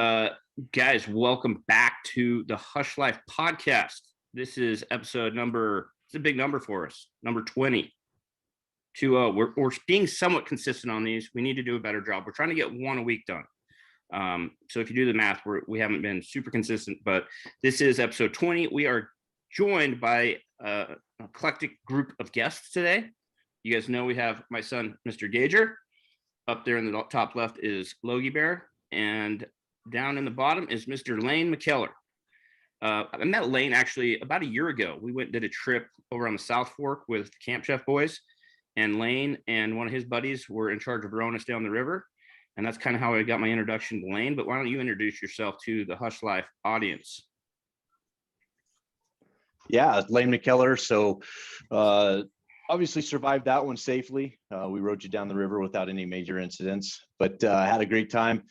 Uh, Guys, welcome back to the Hushlife podcast. This is episode number, it's a big number for us, number 20. We're being somewhat consistent on these. We need to do a better job. We're trying to get one a week done. So if you do the math, we haven't been super consistent, but this is episode 20. We are joined by an eclectic group of guests today. You guys know we have my son, Mr. Gager. Up there in the top left is Logie Bear, and down in the bottom is Mr. Lane Mckellar. I met Lane actually about a year ago. We went and did a trip over on the South Fork with Camp Chef boys, and Lane and one of his buddies were in charge of rowing us down the river. And that's kind of how I got my introduction to Lane. But why don't you introduce yourself to the Hushlife audience? Yeah, Lane Mckellar. So obviously survived that one safely. We rode you down the river without any major incidents, but had a great time.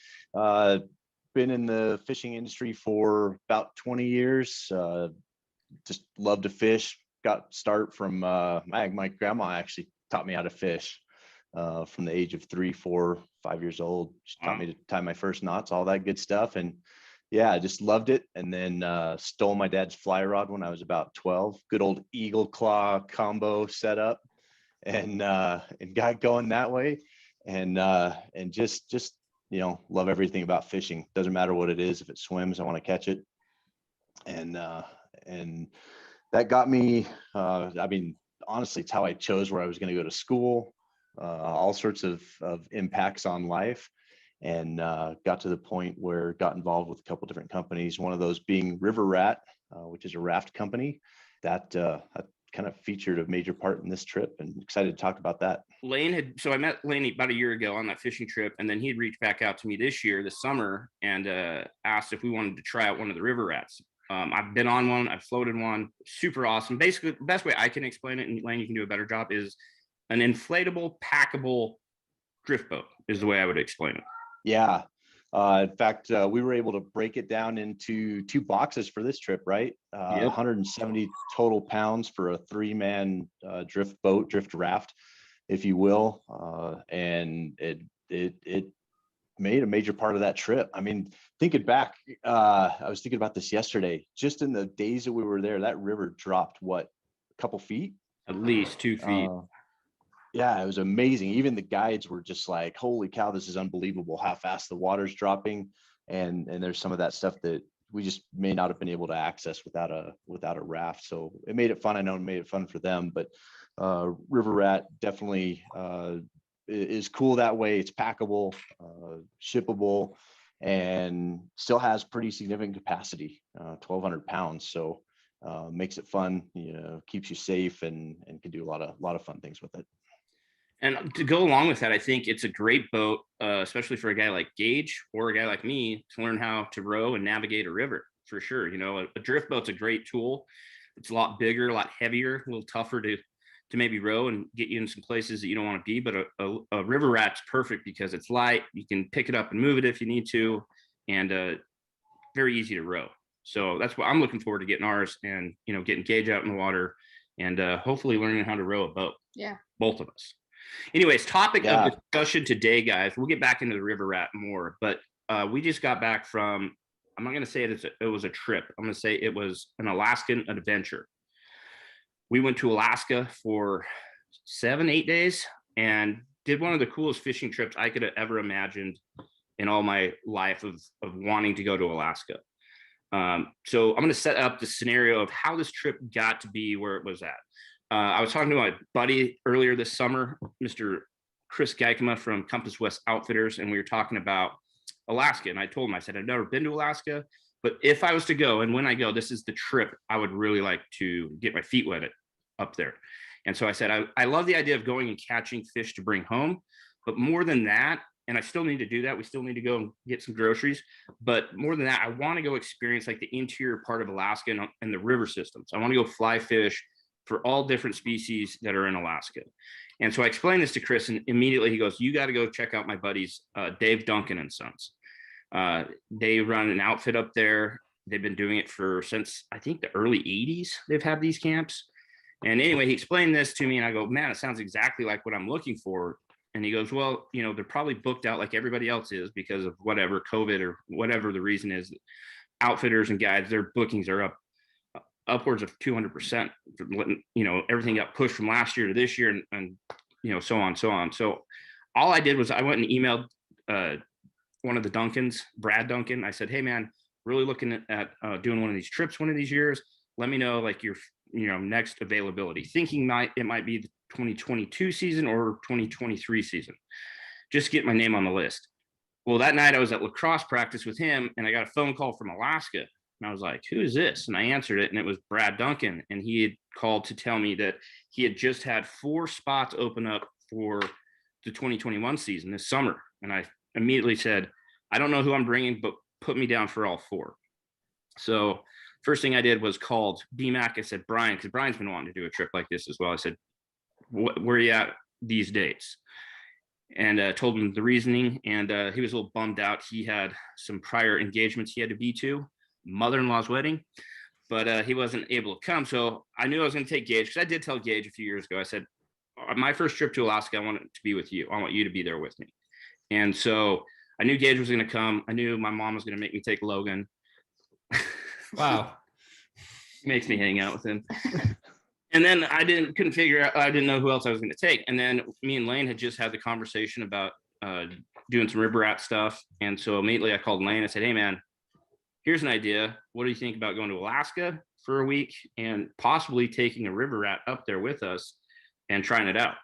Been in the fishing industry for about 20 years. Just love to fish. Got start from my grandma actually taught me how to fish from the age of 3, 4, 5 years old. She taught me to tie my first knots, all that good stuff. And yeah, I just loved it. And then stole my dad's fly rod when I was about 12. Good old eagle claw combo setup, and got going that way. And just love everything about fishing. Doesn't matter what it is. If it swims, I want to catch it. And that got me. Honestly, it's how I chose where I was going to go to school. All sorts of impacts on life. And got to the point where got involved with a couple different companies. One of those being River Rat, which is a raft company that kind of featured a major part in this trip, and excited to talk about that. So I met Lane about a year ago on that fishing trip, and then he'd reached back out to me this summer, and asked if we wanted to try out one of the River Rats. I've been on one, I've floated one, super awesome. Basically, the best way I can explain it, and Lane, you can do a better job, is an inflatable, packable drift boat is the way I would explain it. Yeah. In fact, we were able to break it down into 2 boxes for this trip, right? Yep. 170 total pounds for a 3-man drift raft, if you will. And it made a major part of that trip. I mean, thinking back, I was thinking about this yesterday. Just in the days that we were there, that river dropped a couple feet? At least 2 feet. Yeah, it was amazing. Even the guides were just like, holy cow, this is unbelievable how fast the water's dropping. And there's some of that stuff that we just may not have been able to access without a raft. So it made it fun. I know it made it fun for them, but River Rat definitely is cool that way. It's packable, shippable, and still has pretty significant capacity, 1,200 pounds. So makes it fun, keeps you safe, and can do a lot of fun things with it. And to go along with that, I think it's a great boat, especially for a guy like Gage or a guy like me, to learn how to row and navigate a river, for sure. A drift boat's a great tool. It's a lot bigger, a lot heavier, a little tougher to maybe row and get you in some places that you don't want to be. But a River Rat's perfect because it's light. You can pick it up and move it if you need to, and very easy to row. So that's what I'm looking forward to, getting ours and, getting Gage out in the water and hopefully learning how to row a boat. Yeah. Both of us. Anyways, topic of discussion today, guys. We'll get back into the River Rat more, but we just got back from, I'm not going to say it was a trip. I'm going to say it was an Alaskan adventure. We went to Alaska for 7-8 days and did one of the coolest fishing trips I could have ever imagined in all my life of wanting to go to Alaska. So I'm going to set up the scenario of how this trip got to be where it was at. I was talking to my buddy earlier this summer, Mr. Chris Geikema from Compass West Outfitters, and we were talking about Alaska. And I told him, I said, I've never been to Alaska, but if I was to go, and when I go, this is the trip I would really like to get my feet wet up there. And so I said, I love the idea of going and catching fish to bring home, but more than that, and I still need to do that. We still need to go and get some groceries, but more than that, I want to go experience like the interior part of Alaska and the river systems. I want to go fly fish for all different species that are in Alaska. And so I explained this to Chris, and immediately he goes, you got to go check out my buddies, Dave Duncan and Sons. They run an outfit up there. They've been doing it since I think the early 80s. They've had these camps. And anyway, he explained this to me, and I go, man, it sounds exactly like what I'm looking for. And he goes, well, you know, they're probably booked out like everybody else is because of whatever COVID or whatever the reason is. Outfitters and guides, their bookings are up upwards of 200%. You know, everything got pushed from last year to this year, and you know, so on. So all I did was I went and emailed one of the Duncans, Brad Duncan. I said, hey man, really looking at doing one of these trips one of these years. Let me know like your next availability, thinking it might be the 2022 season or 2023 season. Just get my name on the list. Well, that night I was at lacrosse practice with him, and I got a phone call from Alaska. And I was like, who is this? And I answered it, and it was Brad Duncan. And he had called to tell me that he had just had 4 spots open up for the 2021 season this summer. And I immediately said, I don't know who I'm bringing, but put me down for all 4. So first thing I did was called BMAC. I said, Brian, because Brian's been wanting to do a trip like this as well. I said, where are you at these dates? And told him the reasoning. And he was a little bummed out. He had some prior engagements he had to be to, mother-in-law's wedding, but he wasn't able to come. So I knew I was going to take Gage, because I did tell Gage a few years ago. I said, my first trip to Alaska, I want it to be with you. I want you to be there with me. And so I knew Gage was going to come. I knew my mom was going to make me take Logan. Wow. Makes me hang out with him. And then I couldn't figure out, I didn't know who else I was going to take. And then me and Lane had just had the conversation about doing some river rat stuff. And so immediately I called Lane. I said, hey man, here's an idea. What do you think about going to Alaska for a week and possibly taking a river rat up there with us and trying it out?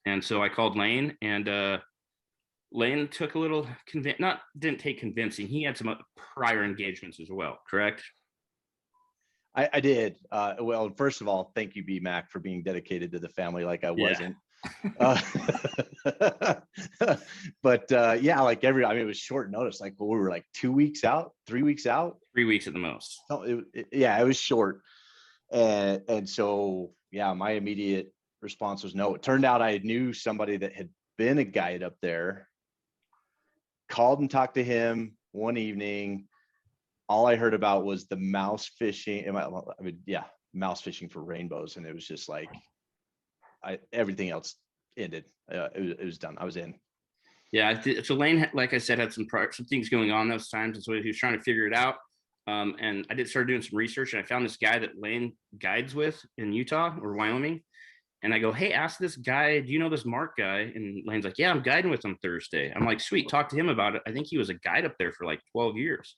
And so I called Lane, and Lane took a little didn't take convincing. He had some prior engagements as well, correct? I did. Well, first of all, thank you, BMAC, for being dedicated to the family like I wasn't. But yeah, like I mean, it was short notice. Like we were like 2 weeks out, 3 weeks out. 3 weeks at the most. No, yeah, it was short. And so, yeah, my immediate response was no. It turned out I knew somebody that had been a guide up there, called and talked to him one evening. All I heard about was the mouse fishing. I mean, yeah, mouse fishing for rainbows. And it was just like, everything else ended. It was done. I was in. Yeah. So Lane, like I said, had some things going on those times. And so he was trying to figure it out. And I did start doing some research, and I found this guy that Lane guides with in Utah or Wyoming. And I go, hey, ask this guy, do you know this Mark guy? And Lane's like, yeah, I'm guiding with him Thursday. I'm like, sweet, talk to him about it. I think he was a guide up there for like 12 years.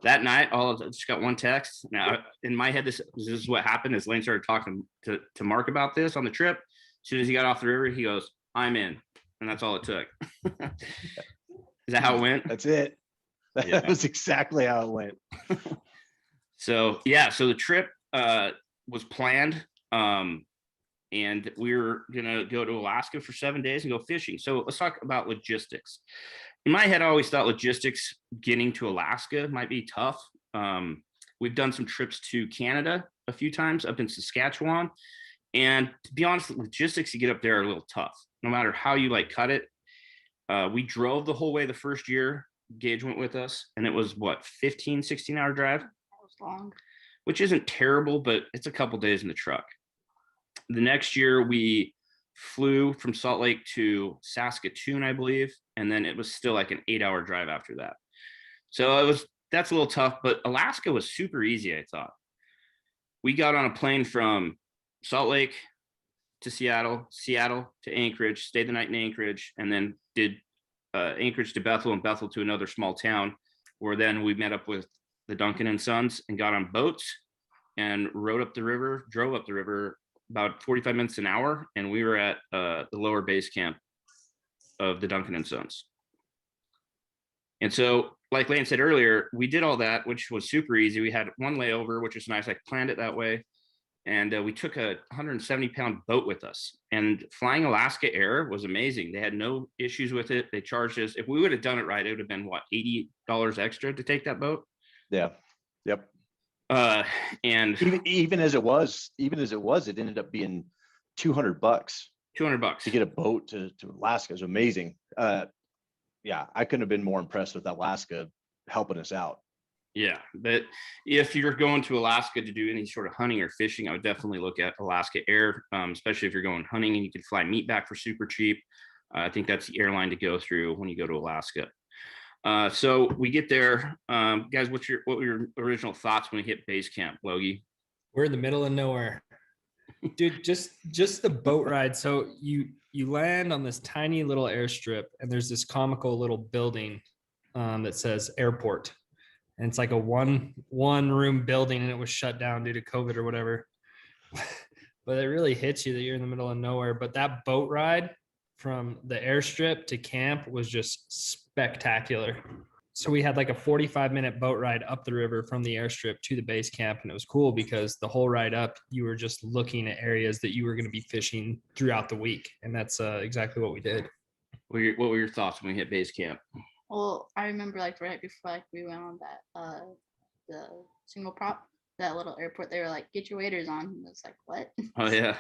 That night, I just got one text. Now, in my head, this is what happened is Lane started talking to Mark about this on the trip. As soon as he got off the river, he goes, I'm in. And that's all it took. Is that how it went? That's it. That was exactly how it went. So, yeah. So the trip was planned. And we were going to go to Alaska for 7 days and go fishing. So let's talk about logistics. In my head, I always thought logistics getting to Alaska might be tough. We've done some trips to Canada a few times, up in Saskatchewan. And to be honest, logistics to get up there are a little tough, no matter how you like cut it. We drove the whole way the first year. Gage went with us, and it was what, 15, 16-hour drive? That was long. Which isn't terrible, but it's a couple days in the truck. The next year, we flew from Salt Lake to Saskatoon, I believe, and then it was still like an 8-hour drive after that. So that's a little tough, but Alaska was super easy, I thought. We got on a plane from Salt Lake to Seattle to Anchorage, stayed the night in Anchorage, and then did Anchorage to Bethel and Bethel to another small town, where then we met up with the Duncan and Sons and got on boats and drove up the river about 45 minutes an hour, and we were at the lower base camp of the Duncan and Sons. And so, like Lane said earlier, we did all that, which was super easy. We had one layover, which was nice. I planned it that way. And we took a 170-pound boat with us. And flying Alaska Air was amazing. They had no issues with it. They charged us. If we would have done it right, it would have been, what, $80 extra to take that boat? Yeah. Yep. And even as it was, it ended up being $200. $200 to get a boat to Alaska is amazing. Yeah, I couldn't have been more impressed with Alaska helping us out. Yeah, but if you're going to Alaska to do any sort of hunting or fishing, I would definitely look at Alaska Air, especially if you're going hunting and you can fly meat back for super cheap. I think that's the airline to go through when you go to Alaska. So we get there, guys. What were your original thoughts when we hit base camp, Logie? We're in the middle of nowhere, dude. Just the boat ride. So you land on this tiny little airstrip, and there's this comical little building that says airport, and it's like a one room building, and it was shut down due to COVID or whatever. But it really hits you that you're in the middle of nowhere. But that boat ride from the airstrip to camp was just spectacular. So we had like a 45-minute boat ride up the river from the airstrip to the base camp. And it was cool because the whole ride up, you were just looking at areas that you were going to be fishing throughout the week. And that's exactly what we did. What were your thoughts when we hit base camp? Well, I remember like right before like we went on that the single prop, that little airport, they were like, get your waders on. And I was like, what? Oh yeah.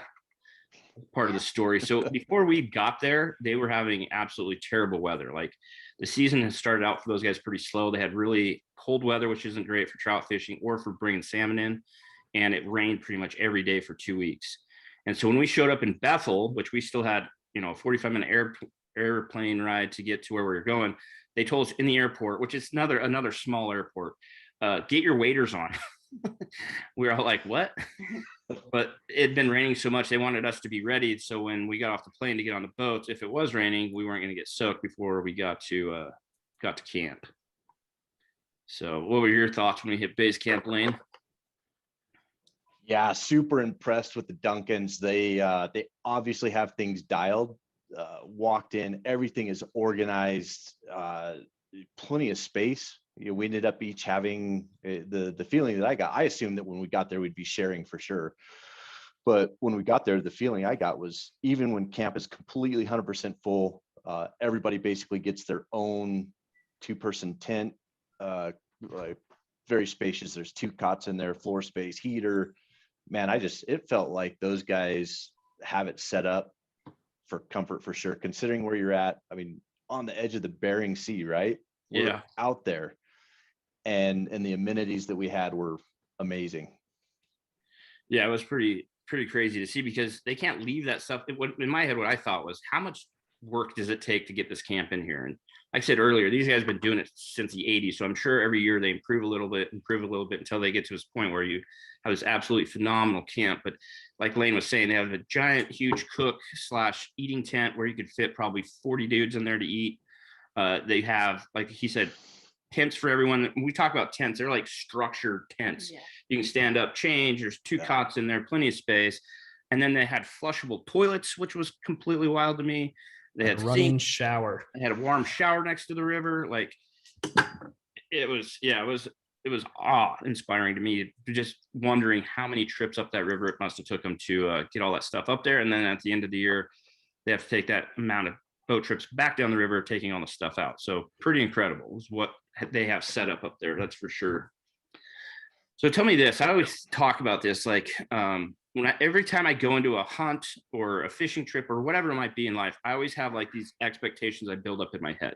Part of the story. So before we got there, they were having absolutely terrible weather. Like the season has started out for those guys pretty slow. They had really cold weather, which isn't great for trout fishing or for bringing salmon in. And it rained pretty much every day for 2 weeks. And so when we showed up in Bethel, which we still had, a 45-minute airplane ride to get to where we were going, they told us in the airport, which is another small airport, get your waders on. We were all like, what? But it had been raining so much, they wanted us to be ready. So when we got off the plane to get on the boats, if it was raining, we weren't going to get soaked before we got to camp. So what were your thoughts when we hit base camp, Lane? Yeah, super impressed with the Duncans. They obviously have things dialed. Walked in, everything is organized, plenty of space. We ended up each having the feeling that I got. I assumed that when we got there, we'd be sharing for sure. But when we got there, the feeling I got was even when camp is completely 100% full, everybody basically gets their own 2-person tent, like very spacious. There's 2 cots in there, floor space, heater. Man, it felt like those guys have it set up for comfort for sure, considering where you're at. I mean, on the edge of the Bering Sea, right? We're out there. And the amenities that we had were amazing. Yeah, it was pretty crazy to see because they can't leave that stuff. In my head, what I thought was, how much work does it take to get this camp in here? And like I said earlier, these guys have been doing it since the 80s. So I'm sure every year they improve a little bit until they get to this point where you have this absolutely phenomenal camp. But like Lane was saying, they have a giant, huge cook/eating tent where you could fit probably 40 dudes in there to eat. They have, like he said, tents for everyone. When we talk about tents, they're like structured tents. Yeah. You can stand up, change. There's 2 cots in there, plenty of space. And then they had flushable toilets, which was completely wild to me. They had running shower. They had a warm shower next to the river. Like it was awe-inspiring to me. Just wondering how many trips up that river it must have took them to get all that stuff up there. And then at the end of the year, they have to take that amount of boat trips back down the river, taking all the stuff out. So pretty incredible is what they have set up there. That's for sure. So tell me this. I always talk about this, like every time I go into a hunt or a fishing trip or whatever it might be in life, I always have like these expectations I build up in my head.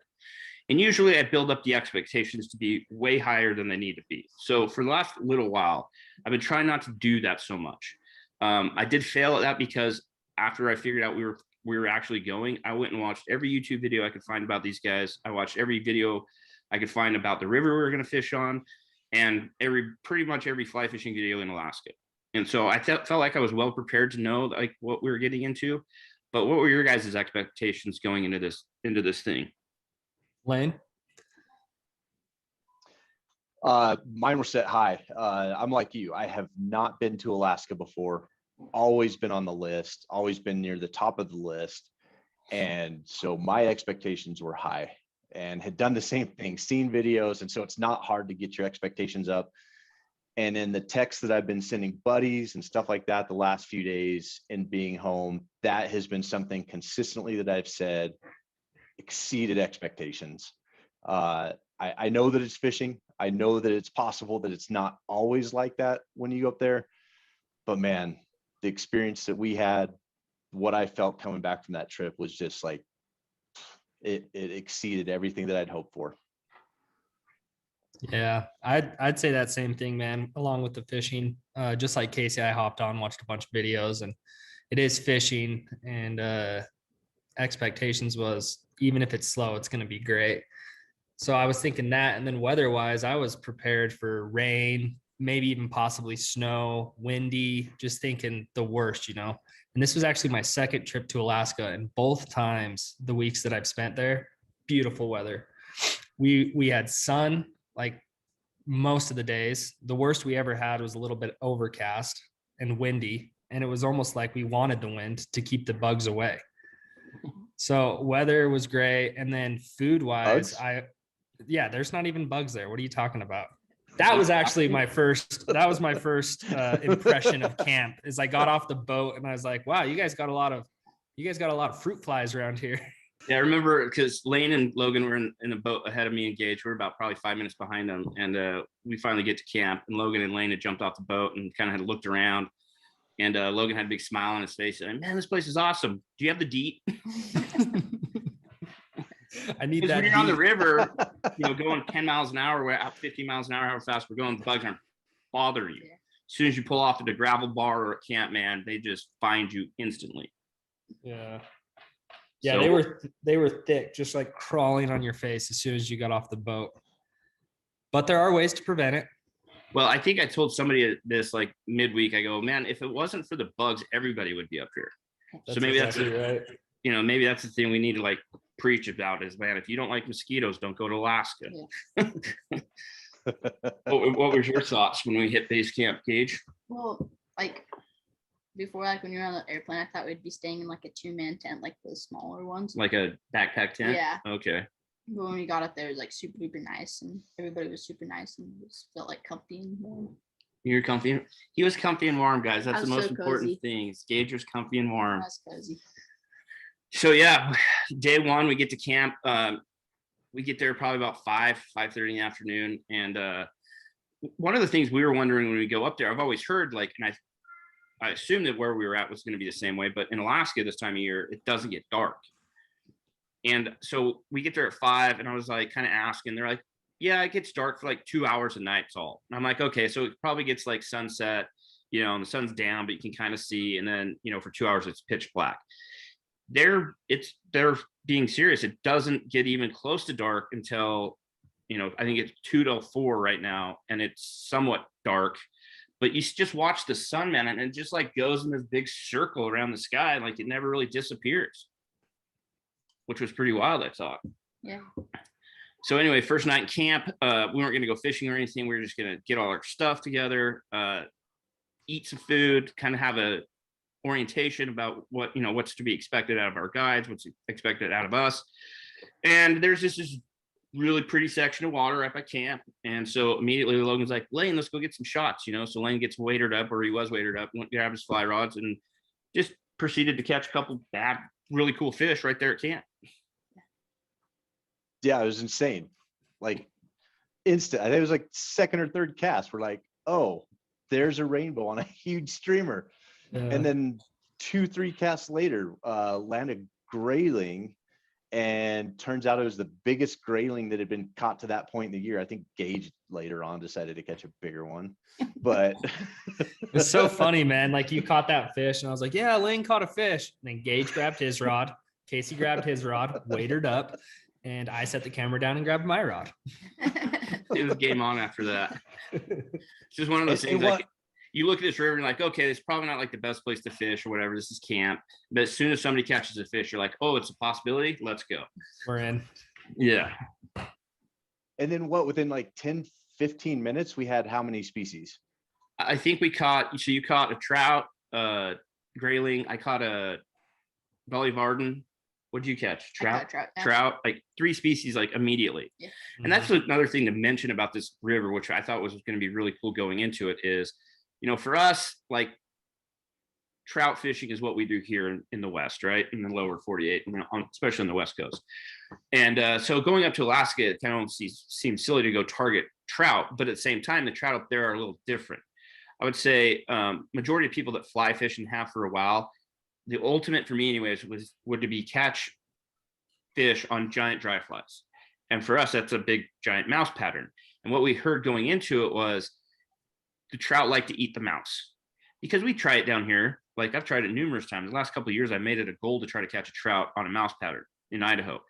And usually I build up the expectations to be way higher than they need to be. So for the last little while, I've been trying not to do that so much. I did fail at that because after I figured out we were actually going, I went and watched every YouTube video I could find about these guys. I watched every video I could find about the river we were going to fish on, and pretty much every fly fishing video in Alaska. And so I felt like I was well prepared to know like what we were getting into. But what were your guys' expectations going into this thing? Lane? Mine were set high. I'm like you. I have not been to Alaska before. Always been on the list, always been near the top of the list. And so my expectations were high and had done the same thing, seen videos. And so it's not hard to get your expectations up. And in the text that I've been sending buddies and stuff like that the last few days and being home, that has been something consistently that I've said exceeded expectations. I know that it's fishing. I know that it's possible that it's not always like that when you go up there. But man, the experience that we had, what I felt coming back from that trip was just like, it exceeded everything that I'd hoped for. Yeah, I'd say that same thing, man, along with the fishing. Just like Casey, I hopped on, watched a bunch of videos, and it is fishing. And expectations was even if it's slow, it's going to be great. So I was thinking that, and then weather-wise, I was prepared for rain, maybe even possibly snow, windy, just thinking the worst, you know. And this was actually my second trip to Alaska, and both times, the weeks that I've spent there, beautiful weather. We had sun like most of the days. The worst we ever had was a little bit overcast and windy, and it was almost like we wanted the wind to keep the bugs away. So weather was great, and then food-wise, there's not even bugs there. What are you talking about? That was actually my first impression of camp. Is I got off the boat and I was like, wow, you guys got a lot of fruit flies around here. Yeah, I remember because Lane and Logan were in a boat ahead of me and Gage. We were about probably 5 minutes behind them, and we finally get to camp. And Logan and Lane had jumped off the boat and kind of had looked around. And Logan had a big smile on his face. And man, this place is awesome. Do you have the DEET? I need Because that. when you're on the river, going 10 miles an hour, we're out 50 miles an hour, however fast we're going, the bugs aren't bothering you. Yeah. As soon as you pull off at a gravel bar or a camp, man, they just find you instantly. Yeah. Yeah, So, they were thick, just like crawling on your face as soon as you got off the boat. But there are ways to prevent it. well, I think I told somebody this like midweek. I go, man, if it wasn't for the bugs, everybody would be up here. So maybe exactly right. maybe that's the thing we need to like preach about is, man, if you don't like mosquitoes, don't go to Alaska. Yeah. What was your thoughts when we hit base camp, Gage? Well, like before, like when you're on the airplane, I thought we'd be staying in like a 2-man tent, like the smaller ones. Like a backpack tent? Yeah. Okay. But when we got up there, it was like super duper nice, and everybody was super nice, and it just felt like comfy and warm. You're comfy. He was comfy and warm, guys. That's the was most so important cozy. thing. Gage was comfy and warm. That's cozy. So yeah, day one, we get to camp. We get there probably about 5:30 in the afternoon. And one of the things we were wondering when we go up there, I've always heard like, and I assumed that where we were at was going to be the same way, but in Alaska this time of year, it doesn't get dark. And so we get there at 5, and I was like kind of asking, they're like, yeah, it gets dark for like 2 hours a night. It's all. And I'm like, okay, so it probably gets like sunset, and the sun's down, but you can kind of see. And then, for 2 hours, it's pitch black. They're being serious. It doesn't get even close to dark until, I think it's 2 till 4 right now. And it's somewhat dark, but you just watch the sun, man. And it just like goes in this big circle around the sky. Like it never really disappears, which was pretty wild, I thought. Yeah. So anyway, first night in camp, we weren't going to go fishing or anything. We were just going to get all our stuff together, eat some food, kind of have a orientation about what's to be expected out of our guides, what's expected out of us. And there's this really pretty section of water up at camp. And so immediately Logan's like, Lane, let's go get some shots, So Lane gets wadered up, or he was wadered up, went to grab his fly rods and just proceeded to catch a couple bad, really cool fish right there at camp. Yeah, it was insane. Like instant. I think it was like second or third cast. We're like, oh, there's a rainbow on a huge streamer. Yeah. And then 2-3 casts later, landed grayling, and turns out it was the biggest grayling that had been caught to that point in the year. I think Gage later on decided to catch a bigger one, but it's so funny, man. Like you caught that fish, and I was like, yeah, Lane caught a fish. And then Gage grabbed his rod, Casey grabbed his rod, wadered up, and I set the camera down and grabbed my rod. It was game on after that. It's just one of those things. Like, you look at this river and you're like, okay, it's probably not like the best place to fish or whatever. This is camp. But as soon as somebody catches a fish, you're like, oh, it's a possibility. Let's go. We're in. Yeah. And then within like 10-15 minutes, we had how many species? I think we caught, so you caught a trout, grayling. I caught a Belly Varden. What did you catch? Trout? Trout, like 3 species, like immediately. Yeah. And that's another thing to mention about this river, which I thought was going to be really cool going into it is, for us, like trout fishing is what we do here in the West, right? In the lower 48, especially on the West Coast. And so going up to Alaska, it kind of seems silly to go target trout, but at the same time, the trout up there are a little different. I would say majority of people that fly fish and have for a while, the ultimate for me anyways would to be catch fish on giant dry flies. And for us, that's a big giant mouse pattern. And what we heard going into it was the trout like to eat the mouse, because we try it down here like I've tried it numerous times. The last couple of years, I made it a goal to try to catch a trout on a mouse pattern in Idaho.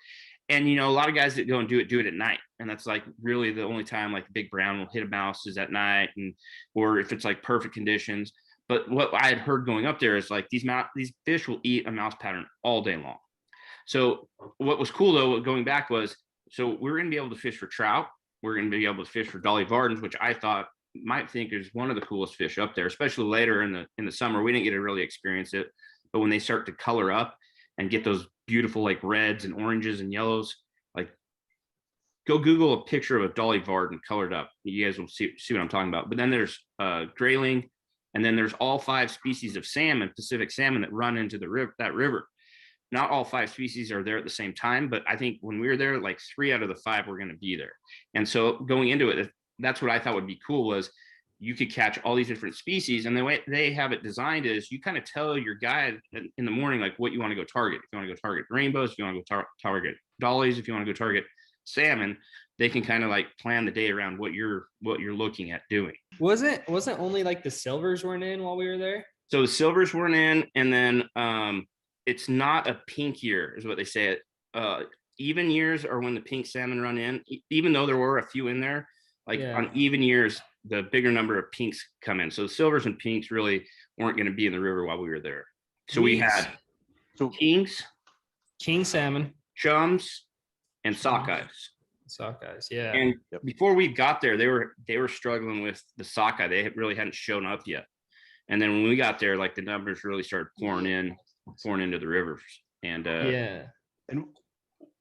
And, you know, a lot of guys that go and do it at night. And that's like really the only time like the big brown will hit a mouse is at night, and, or if it's like perfect conditions. But what I had heard going up there is like these fish will eat a mouse pattern all day long. So what was cool though, going back was, so we're going to be able to fish for trout. We're going to be able to fish for Dolly Vardens, which I thought might think is one of the coolest fish up there, especially later in the summer. We didn't get to really experience it, but when they start to color up and get those beautiful like reds and oranges and yellows, like go Google a picture of a Dolly Varden colored up. You guys will see what I'm talking about. But then there's grayling, and then there's all 5 species of salmon, Pacific salmon, that run into the river. Not all 5 species are there at the same time, but I think when we were there, like 3 out of the 5 were going to be there. And so going into it, that's what I thought would be cool, was you could catch all these different species. And the way they have it designed is you kind of tell your guide in the morning, like what you want to go target. If you want to go target rainbows, if you want to go target dollies, if you want to go target salmon, they can kind of like plan the day around what you're looking at doing. Wasn't only like the silvers weren't in while we were there? So the silvers weren't in, and then it's not a pink year is what they say. Even years are when the pink salmon run in, even though there were a few in there, like on even years, the bigger number of pinks come in. So the silvers and pinks really weren't going to be in the river while we were there. So we had kings, king salmon, chums, and sockeyes. Sockeyes, yeah. And before we got there, they were struggling with the sockeye. They really hadn't shown up yet. And then when we got there, like the numbers really started pouring into the rivers. And And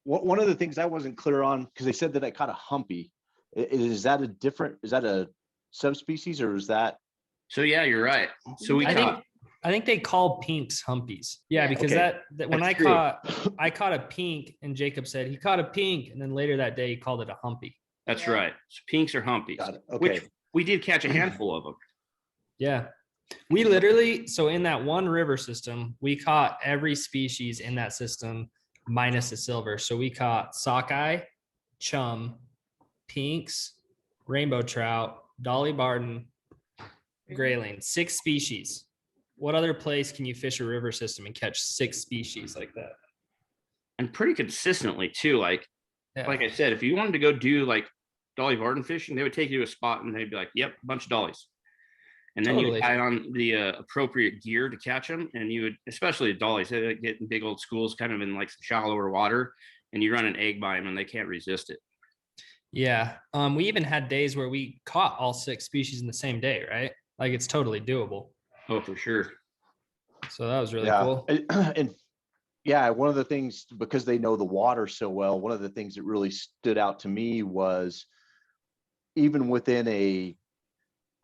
one of the things I wasn't clear on, because they said that I caught a humpy. Is that a subspecies, or is that? So yeah, you're right. So I think they call pinks humpies. Yeah, because that when I caught a pink, and Jacob said he caught a pink, and then later that day he called it a humpy. That's right. So pinks are humpies. Okay. Which we did catch a handful of them. Yeah. We literally, so in that one river system, we caught every species in that system minus the silver. So we caught sockeye, chum, pinks, rainbow trout, Dolly Barton, grayling, 6 species. What other place can you fish a river system and catch 6 species like that? And pretty consistently too. Like I said, if you wanted to go do like Dolly Varden fishing, they would take you to a spot and they'd be like, yep, a bunch of dollies. And then you would tie on the appropriate gear to catch them. And you would, especially the dollies, they get in big old schools, kind of in like some shallower water, and you run an egg by them and they can't resist it. Yeah. We even had days where we caught all 6 species in the same day, right? Like it's totally doable. Oh, for sure. So that was really cool. And yeah, one of the things, because they know the water so well, one of the things that really stood out to me was even within a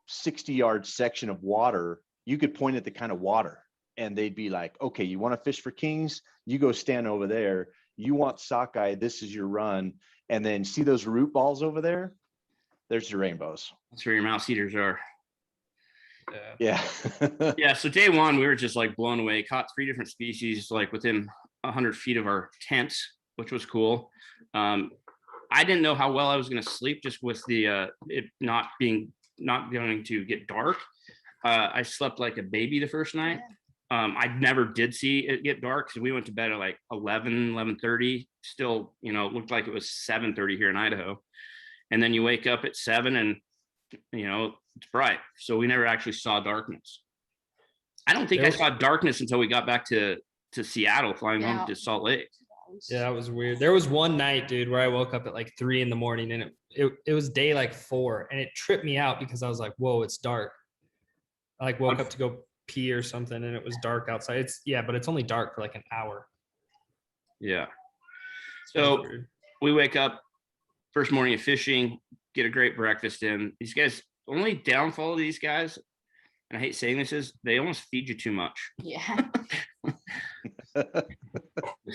60-yard section of water, you could point at the kind of water and they'd be like, okay, you want to fish for kings? You go stand over there. You want sockeye? This is your run. And then see those root balls over there? There's your rainbows. That's where your mouse eaters are. Yeah. Yeah. So day one, we were just like blown away. Caught 3 different species, like within 100 feet of our tents, which was cool. I didn't know how well I was going to sleep just with the it not going to get dark. I slept like a baby the first night. I never did see it get dark, so we went to bed at like 11:30. Still, looked like it was 7:30 here in Idaho. And then you wake up at 7 and it's bright. So we never actually saw darkness. I don't think I saw darkness until we got back to Seattle, flying home to Salt Lake. Yeah, that was weird. There was one night, dude, where I woke up at like 3 in the morning and it was day like 4, and it tripped me out because I was like, whoa, it's dark. I like woke up to go pee or something and it was dark outside. But it's only dark for like an hour. Yeah. So we wake up first morning of fishing, get a great breakfast in. These guys, only downfall of these guys, and I hate saying this, is they almost feed you too much. Yeah.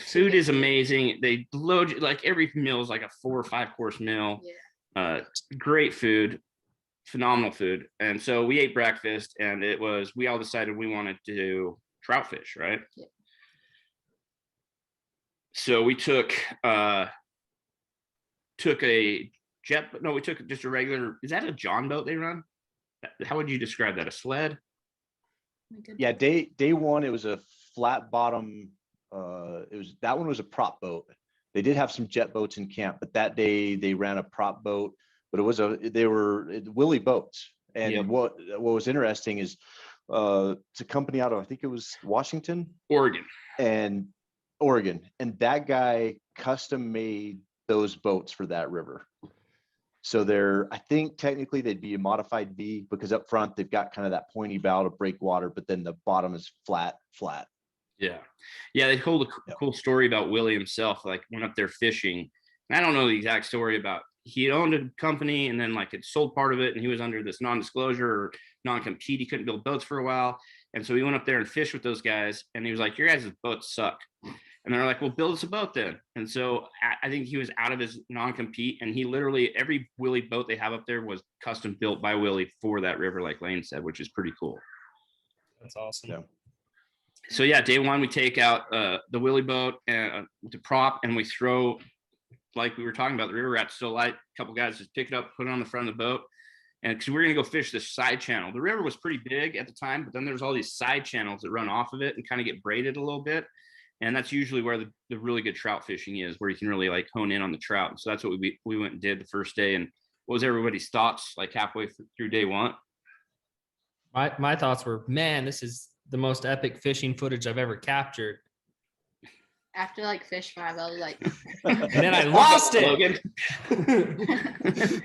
Food is amazing. They load you, like every meal is like a 4 or 5 course meal. Yeah. Great food, phenomenal food. And so we ate breakfast, and we all decided we wanted to trout fish, right? Yeah. So we took we took just a regular, is that a John boat they run? How would you describe that? A sled? Yeah, day one, it was a flat bottom. That one was a prop boat. They did have some jet boats in camp, but that day they ran a prop boat. But they were Willie boats. And Yep. what was interesting is it's a company out of, I think it was Washington, Oregon. and that guy custom made those boats for that river. So I think technically they'd be a modified V, because up front they've got kind of that pointy bow to break water, but then the bottom is flat. Yeah. They told a cool story about Willie himself, like went up there fishing. I don't know the exact story about, he owned a company and then like it sold part of it, and he was under this non-disclosure or non-compete. He couldn't build boats for a while. And so he went up there and fished with those guys, and he was like, your guys' boats suck. And they're like, well, build us a boat then. And so I think he was out of his non-compete, and he literally, every Willie boat they have up there was custom built by Willie for that river, like Lane said, which is pretty cool. That's awesome. Yeah. So yeah, day one, we take out the Willie boat and the prop, and we throw, like we were talking about, the river rat's so light, a couple guys just pick it up, put it on the front of the boat. And because we're going to go fish this side channel. The river was pretty big at the time, but then there's all these side channels that run off of it and kind of get braided a little bit. And that's usually where the really good trout fishing is, where you can really like hone in on the trout. And so that's what we went and did the first day. And what was everybody's thoughts like halfway through day one? My thoughts were, man, this is the most epic fishing footage I've ever captured. After like fish 5, I was like, And then I lost it. Logan.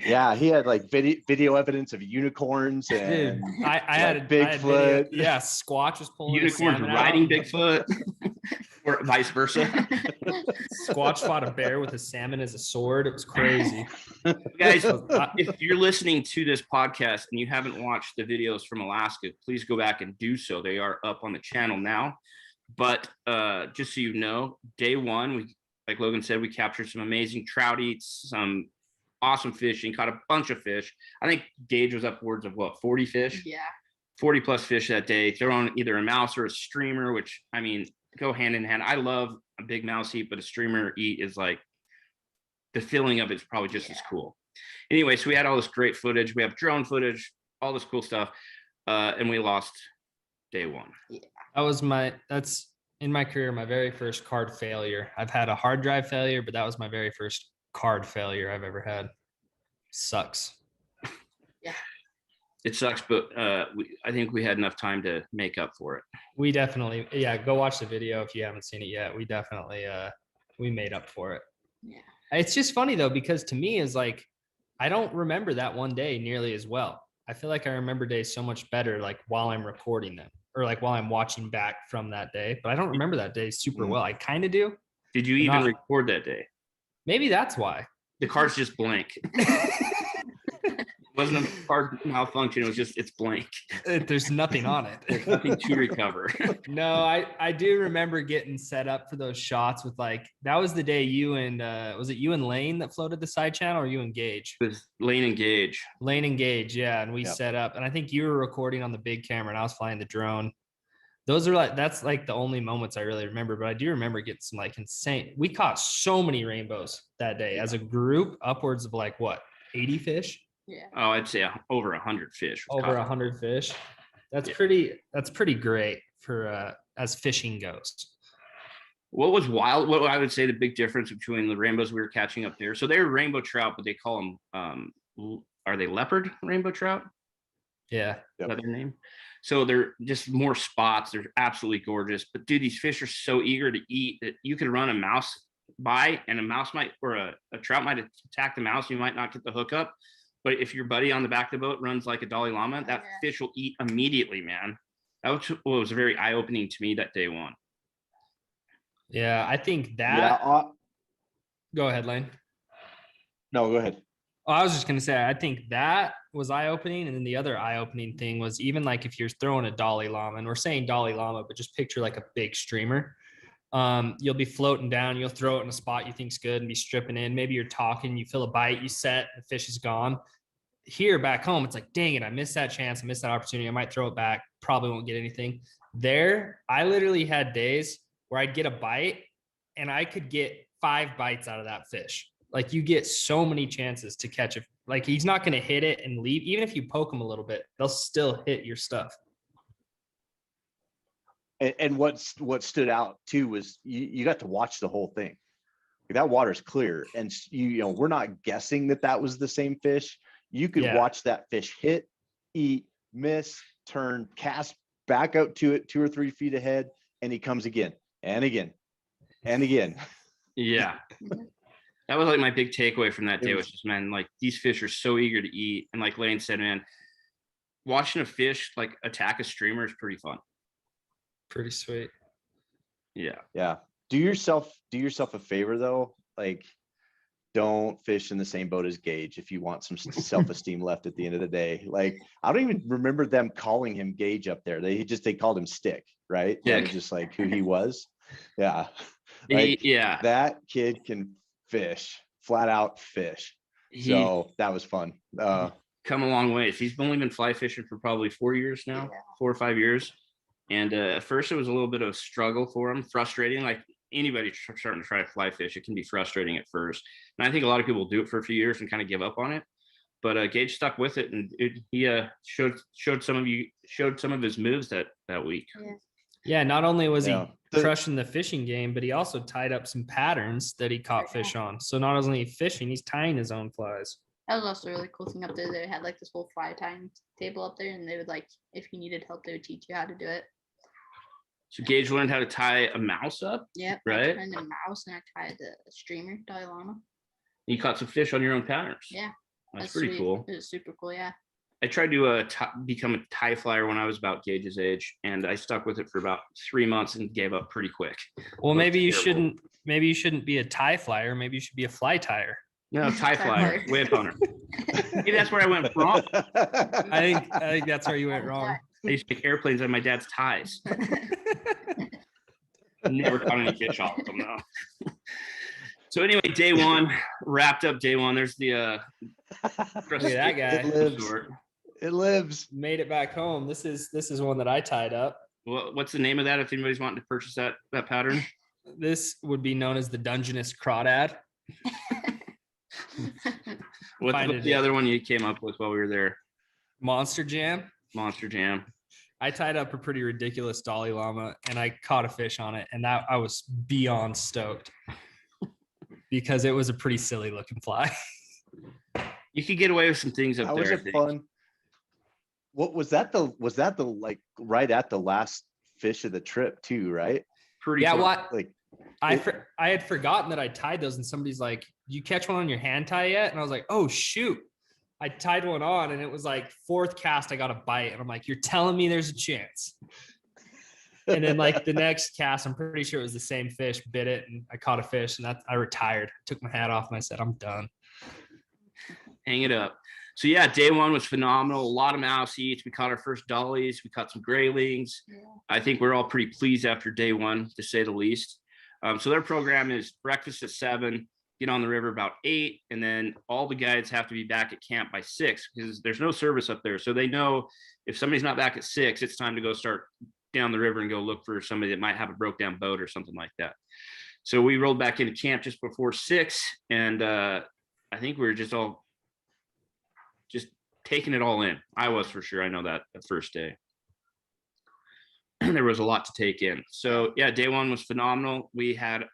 Yeah, he had like video evidence of unicorns and Dude, I had a Bigfoot. Yeah, Squatch was pulling Unicorns riding Bigfoot, or vice versa. Squatch fought a bear with a salmon as a sword. It was crazy. Guys, if you're listening to this podcast and you haven't watched the videos from Alaska, please go back and do so. They are up on the channel now. But just so you know, day one, like Logan said, we captured some amazing trout eats, some awesome fishing, caught a bunch of fish. I think Gage was upwards of 40 fish? yeah. 40 plus fish that day. Throw on either a mouse or a streamer, which, I mean, go hand in hand. I love a big mouse eat, but a streamer eat is like, the feeling of it's probably just as cool. Anyway, so we had all this great footage. We have drone footage, all this cool stuff. And we lost day one. That's in my career, my very first card failure. I've had a hard drive failure, but that was my very first card failure I've ever had. Sucks. Yeah. It sucks, but I think we had enough time to make up for it. We definitely, go watch the video if you haven't seen it yet. We definitely, we made up for it. Yeah. It's just funny though, because to me is like, I don't remember that one day nearly as well. I feel like I remember days so much better, like while I'm recording them or like while I'm watching back from that day, but I don't remember that day super well. I kind of do. Did you even record that day? Maybe that's why. The card's just blank. It wasn't a card malfunction. It was just, it's blank. There's nothing on it. There's nothing to recover. No, I do remember getting set up for those shots with like, that was the day you and, was it you and Lane that floated the side channel or you and Gage? It was Lane and Gage. Lane and Gage, yeah. And we set up, and I think you were recording on the big camera and I was flying the drone. Those are like, that's like the only moments I really remember, but I do remember getting some like insane. We caught so many rainbows that day as a group, upwards of like 80 fish. Yeah. Oh, I'd say over 100 fish. Over 100 fish. That's pretty great for as fishing goes. What was wild? What I would say the big difference between the rainbows we were catching up there. So they're rainbow trout, but they call them are they leopard rainbow trout? Yeah. Is that their name? So they're just more spots. They're absolutely gorgeous. But dude, these fish are so eager to eat that you could run a mouse by and a mouse might, or a trout might attack the mouse. You might not get the hook up. But if your buddy on the back of the boat runs like a Dalai Lama, that fish will eat immediately, man. That was very eye-opening to me that day one. Yeah, I think that. Yeah, go ahead, Lane. No, go ahead. Oh, I was just going to say, I think that was eye-opening. And then the other eye-opening thing was even like if you're throwing a Dalai Lama, and we're saying Dalai Lama, but just picture like a big streamer. You'll be floating down, you'll throw it in a spot you think's good and be stripping in. Maybe you're talking, you feel a bite, you set, the fish is gone. Here back home, it's like, dang it, I missed that chance, I missed that opportunity. I might throw it back, probably won't get anything. There, I literally had days where I'd get a bite and I could get 5 bites out of that fish. Like you get so many chances to catch it. Like he's not going to hit it and leave. Even if you poke him a little bit, they'll still hit your stuff. And what stood out too was you got to watch the whole thing. That water's clear, and we're not guessing that was the same fish. You could watch that fish hit, eat, miss, turn, cast back out to it 2 or 3 feet ahead, and he comes again and again and again. Yeah. That was like my big takeaway from that day was just, man, like these fish are so eager to eat. And like Lane said, man, watching a fish like attack a streamer is pretty fun. Pretty sweet. Yeah. Yeah. Do yourself a favor though. Like, don't fish in the same boat as Gage if you want some self-esteem left at the end of the day. Like, I don't even remember them calling him Gage up there. They called him Stick, right? That was just like who he was. Yeah. Like, that kid can fish, flat out fish. So that was fun. Come a long way. He's only been fly fishing for probably 4 years now, 4 or 5 years. And at first it was a little bit of a struggle for him, frustrating. Like anybody starting to try to fly fish, it can be frustrating at first. And I think a lot of people do it for a few years and kind of give up on it. But Gage stuck with it, and he showed some of his moves that week. Yeah, not only was he crushing the fishing game, but he also tied up some patterns that he caught fish on. So not only fishing, he's tying his own flies. That was also a really cool thing up there. They had like this whole fly tying table up there, and they would like, if you needed help, they would teach you how to do it. So Gage learned how to tie a mouse up. Yep. Right. I tied a mouse and I tied a streamer, Dalai Lama. You caught some fish on your own patterns. Yeah. That's pretty cool. It was super cool. Yeah. I tried to become a tie flyer when I was about Gage's age, and I stuck with it for about 3 months and gave up pretty quick. Well, maybe you shouldn't be a tie flyer. Maybe you should be a fly tire. No, tie flyer, wave hunter. Maybe that's where I went wrong. I think that's where you went wrong. I used to make airplanes on my dad's ties. Never caught any fish off of them, though. So anyway, day one, wrapped up day one. There's the look at that guy. It lives. Made it back home. This is one that I tied up. Well, what's the name of that if anybody's wanting to purchase that pattern? This would be known as the Dungeness Crawdad. What's the other one you came up with while we were there? Monster Jam. Monster Jam. I tied up a pretty ridiculous Dalai Lama and I caught a fish on it, and that I was beyond stoked because it was a pretty silly looking fly. You could get away with some things up there. That was fun. What was that? Was that the like right at the last fish of the trip too? Right? Pretty. Yeah. Cool. What? Like I had forgotten that I tied those, and somebody's like, "You catch one on your hand tie yet?" And I was like, "Oh shoot." I tied one on, and it was like 4th cast, I got a bite, and I'm like, "You're telling me there's a chance?" And then like the next cast, I'm pretty sure it was the same fish, bit it, and I caught a fish, and I retired. Took my hat off, and I said, "I'm done." Hang it up. So yeah, day one was phenomenal. A lot of mouse eats. We caught our first dollies. We caught some graylings. Yeah. I think we're all pretty pleased after day one, to say the least. So their program is breakfast at 7. Get on the river about 8, and then all the guides have to be back at camp by 6 because there's no service up there. So they know if somebody's not back at 6, it's time to go start down the river and go look for somebody that might have a broke down boat or something like that. So we rolled back into camp just before 6, and I think we were just taking it all in. I was, for sure. I know that the first day. There was a lot to take in. So yeah, day one was phenomenal. We had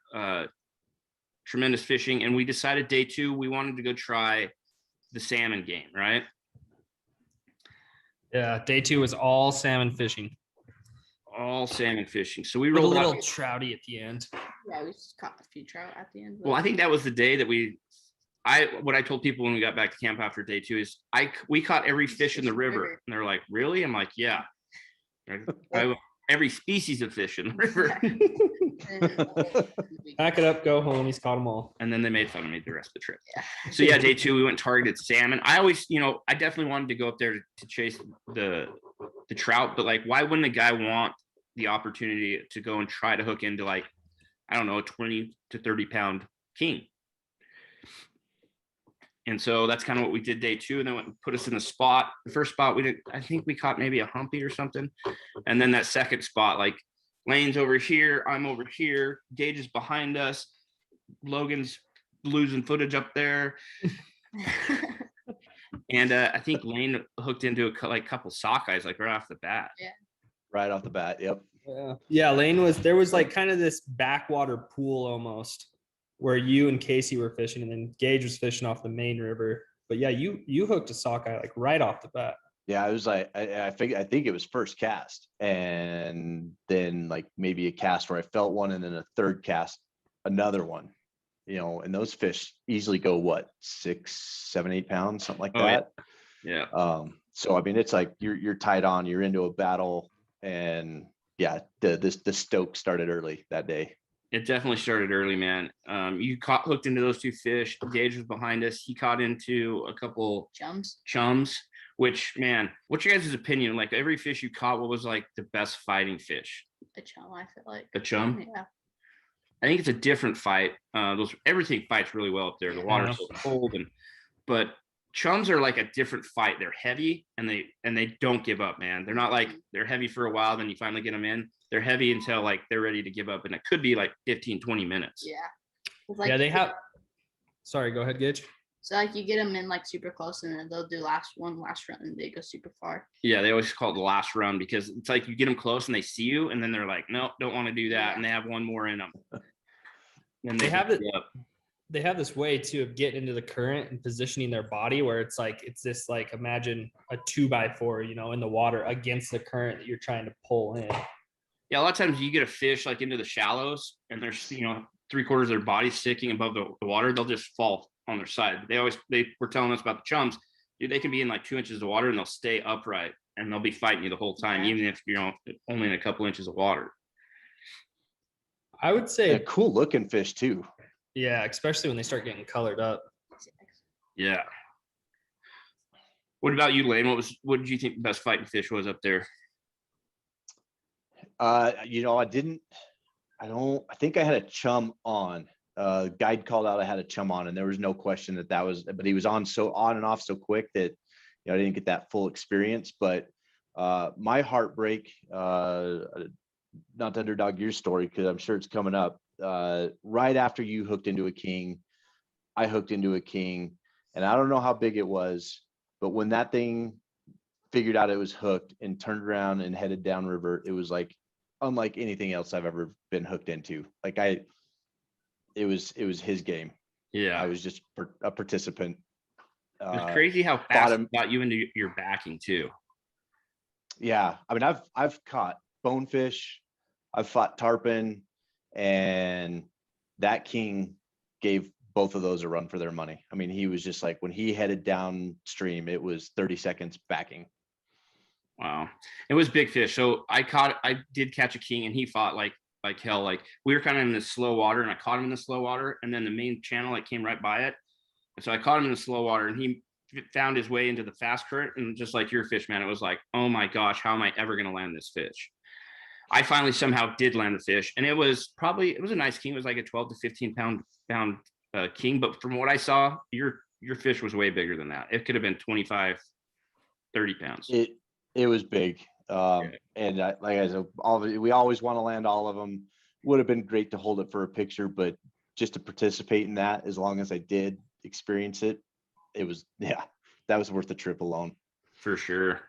tremendous fishing, and we decided day 2 we wanted to go try the salmon game, right? Yeah, day 2 was all salmon fishing. All salmon fishing. So we rolled a little trouty at the end. Yeah, we just caught a few trout at the end. Well, I think that was the day that what I told people when we got back to camp after day 2 is we caught every fish in the river. And they're like, really? I'm like, yeah. Every species of fish in the river. Pack it up, go home. He's caught them all. And then they made fun of me the rest of the trip. Yeah. So yeah, day 2 we went targeted salmon. I always, I definitely wanted to go up there to chase the trout, but like, why wouldn't a guy want the opportunity to go and try to hook into like, I don't know, a 20 to 30 pound king? And so that's kind of what we did day 2, and then went and put us in the spot. The first spot I think we caught maybe a humpy or something. And then that second spot, like Lane's over here, I'm over here, Gage is behind us, Logan's losing footage up there. And I think Lane hooked into a couple sockeyes like right off the bat. Yeah. Right off the bat. Yep. Yeah, there was like kind of this backwater pool almost where you and Casey were fishing, and then Gage was fishing off the main river. But yeah, you hooked a sockeye like right off the bat. Yeah, it was like I think it was first cast, and then like maybe a cast where I felt one, and then a third cast, another one. And those fish easily go what, 6, 7, 8 pounds, something like that. Yeah. So I mean, it's like you're tied on, you're into a battle, and yeah, the stoke started early that day. It definitely started early, man. You hooked into those 2 fish. Gage was behind us. He caught into a couple chums, which, man, what's your guys' opinion? Like every fish you caught, what was like the best fighting fish? A chum, I feel like. A chum? Yeah. I think it's a different fight. Everything fights really well up there. The water's so cold, but chums are like a different fight. They're heavy and they don't give up, man. They're not like they're heavy for a while, then you finally get them in. They're heavy until like they're ready to give up, and it could be like 15, 20 minutes. Yeah. Like, yeah, they have. Sorry, go ahead, Gage. So like you get them in like super close, and then they'll do last run, and they go super far. Yeah, they always call it the last run because it's like you get them close and they see you, and then they're like, nope, don't want to do that, and they have one more in them. And they have it. They have this way too of getting into the current and positioning their body where it's this like imagine a 2x4, in the water against the current that you're trying to pull in. Yeah, a lot of times you get a fish like into the shallows, and there's 3/4 of their body sticking above the water. They'll just fall on their side. They were telling us about the chums, dude. They can be in like 2 inches of water and they'll stay upright and they'll be fighting you the whole time, even if you're only in a couple inches of water. I would say a cool looking fish too. Yeah, especially when they start getting colored up. Yeah. What about you, Lane? What did you think the best fighting fish was up there? I think I had a chum on. Guide called out I had a chum on, and there was no question that was, but he was on and off so quick that I didn't get that full experience. But my heartbreak, not to underdog your story because I'm sure it's coming up. Right after you hooked into a king, I hooked into a king, and I don't know how big it was, but when that thing figured out it was hooked and turned around and headed downriver, it was like unlike anything else I've ever been hooked into. Like it was his game. Yeah, I was just a participant. It's crazy how fast it got you into your backing too. Yeah, I mean, I've caught bonefish, I've fought tarpon, and that king gave both of those a run for their money. I mean, he was just like, when he headed downstream, it was 30 seconds backing. Wow, it was big fish. So I did catch a king, and he fought like hell. Like we were kind of in the slow water, and I caught him in the slow water, and then the main channel like came right by it, and so I caught him in the slow water, and he found his way into the fast current, and just like your fish, man, it was like, oh my gosh, how am I ever going to land this fish? I finally somehow did land the fish, and it was a nice king. It was like a 12 to 15 pound king, but from what I saw, your fish was way bigger than that. It could have been 25, 30 pounds. It was big. And like I said, we always want to land all of them. Would have been great to hold it for a picture, but just to participate in that, as long as I did experience it, that was worth the trip alone. For sure.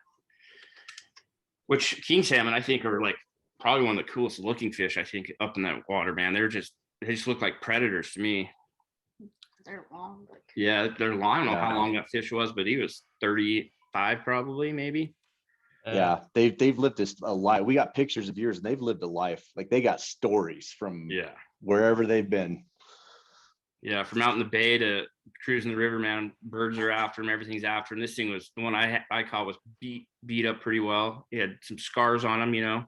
Which king salmon, I think, are like probably one of the coolest looking fish, I think, up in that water, man. They just look like predators to me. They're long. Yeah, they're long. I don't know how long that fish was, but he was 35 probably, maybe. Yeah, they've lived a life. We got pictures of yours, and they've lived a life. Like they got stories from wherever they've been. Yeah, from out in the bay to cruising the river, man. Birds are after him, everything's after him. This thing was the one I caught was beat up pretty well. He had some scars on him,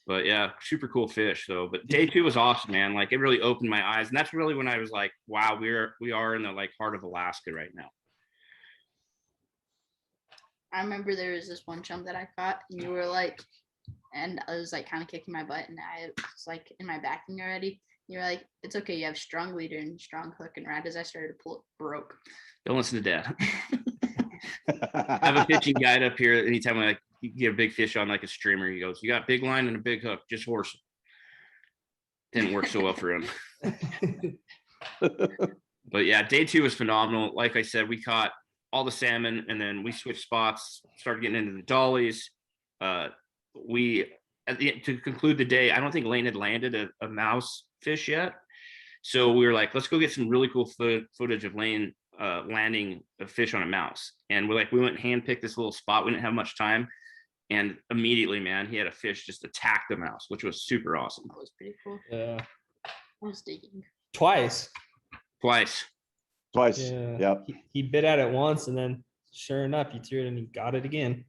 But yeah, super cool fish though. But day 2 was awesome, man. Like it really opened my eyes, and that's really when I was like, wow, we are in the like heart of Alaska right now. I remember there was this one chum that I caught, and you were like, and I was like kind of kicking my butt, and I was like in my backing already. You're like, it's okay, you have strong leader and strong hook, and right as I started to pull it, broke. Don't listen to Dad. I have a fishing guide up here. Anytime you get a big fish on like a streamer, he goes, "You got big line and a big hook, just horse." Didn't work so well for him. But yeah, day 2 was phenomenal. Like I said, we caught all the salmon, and then we switched spots, started getting into the dollies. We to conclude the day, I don't think Lane had landed a mouse fish yet. So we were like, let's go get some really cool footage of Lane landing a fish on a mouse. And we went and handpicked this little spot. We didn't have much time. And immediately, man, he had a fish just attack the mouse, which was super awesome. That was pretty cool. Yeah. I was digging. Twice. Twice. Yeah. Yep. He bit at it once, and then sure enough, he threw it and he got it again.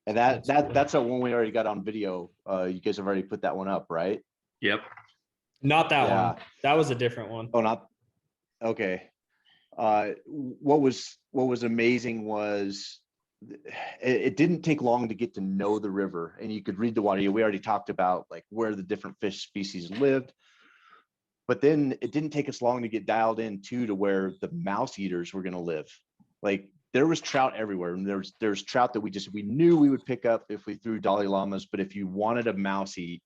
And that's a one we already got on video. You guys have already put that one up, right? Yep. Not that Yeah. one. That was a different one. Oh, not okay. What was amazing was it didn't take long to get to know the river, and you could read the water. We already talked about like where the different fish species lived, but then it didn't take us long to get dialed in too to where the mouse eaters were going to live. Like there was trout everywhere, and there's trout that we knew we would pick up if we threw Dalai Lamas. But if you wanted a mouse eat,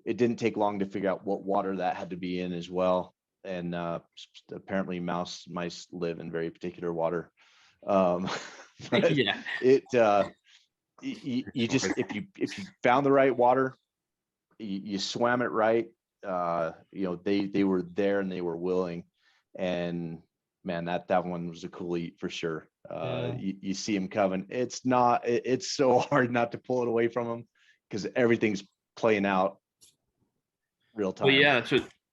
it didn't take long to figure out what water that had to be in as well. And apparently mice live in very particular water. Yeah. You just if you found the right water, you swam it right. They were there and they were willing, and man, that one was a cool eat for sure. You see him coming. It's so hard not to pull it away from him because everything's playing out real time. Well, yeah,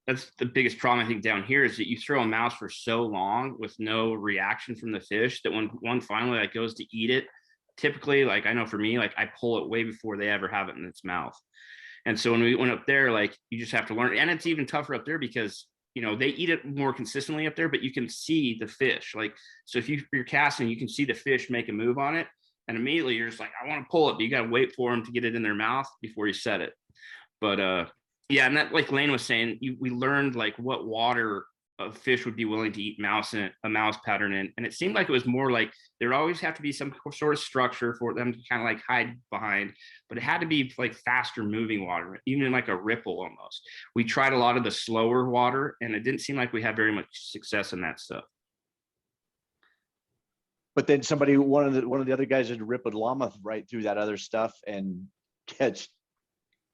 that's the biggest problem I think down here is that you throw a mouse for so long with no reaction from the fish that when one finally goes to eat it, typically, I know for me, I pull it way before they ever have it in its mouth. And so when we went up there, you just have to learn, and it's even tougher up there because they eat it more consistently up there, but you can see the fish. So if you're casting, you can see the fish make a move on it, and immediately you're just like, I want to pull it, but you got to wait for them to get it in their mouth before you set it. But yeah, and that, like Lane was saying, we learned what water a fish would be willing to eat a mouse pattern in, and it seemed like it was more there'd always have to be some sort of structure for them to kind of hide behind, but it had to be faster moving water, even in a ripple almost. We tried a lot of the slower water, and it didn't seem like we had very much success in that stuff. But then one of the other guys had to rip a llama right through that other stuff and catch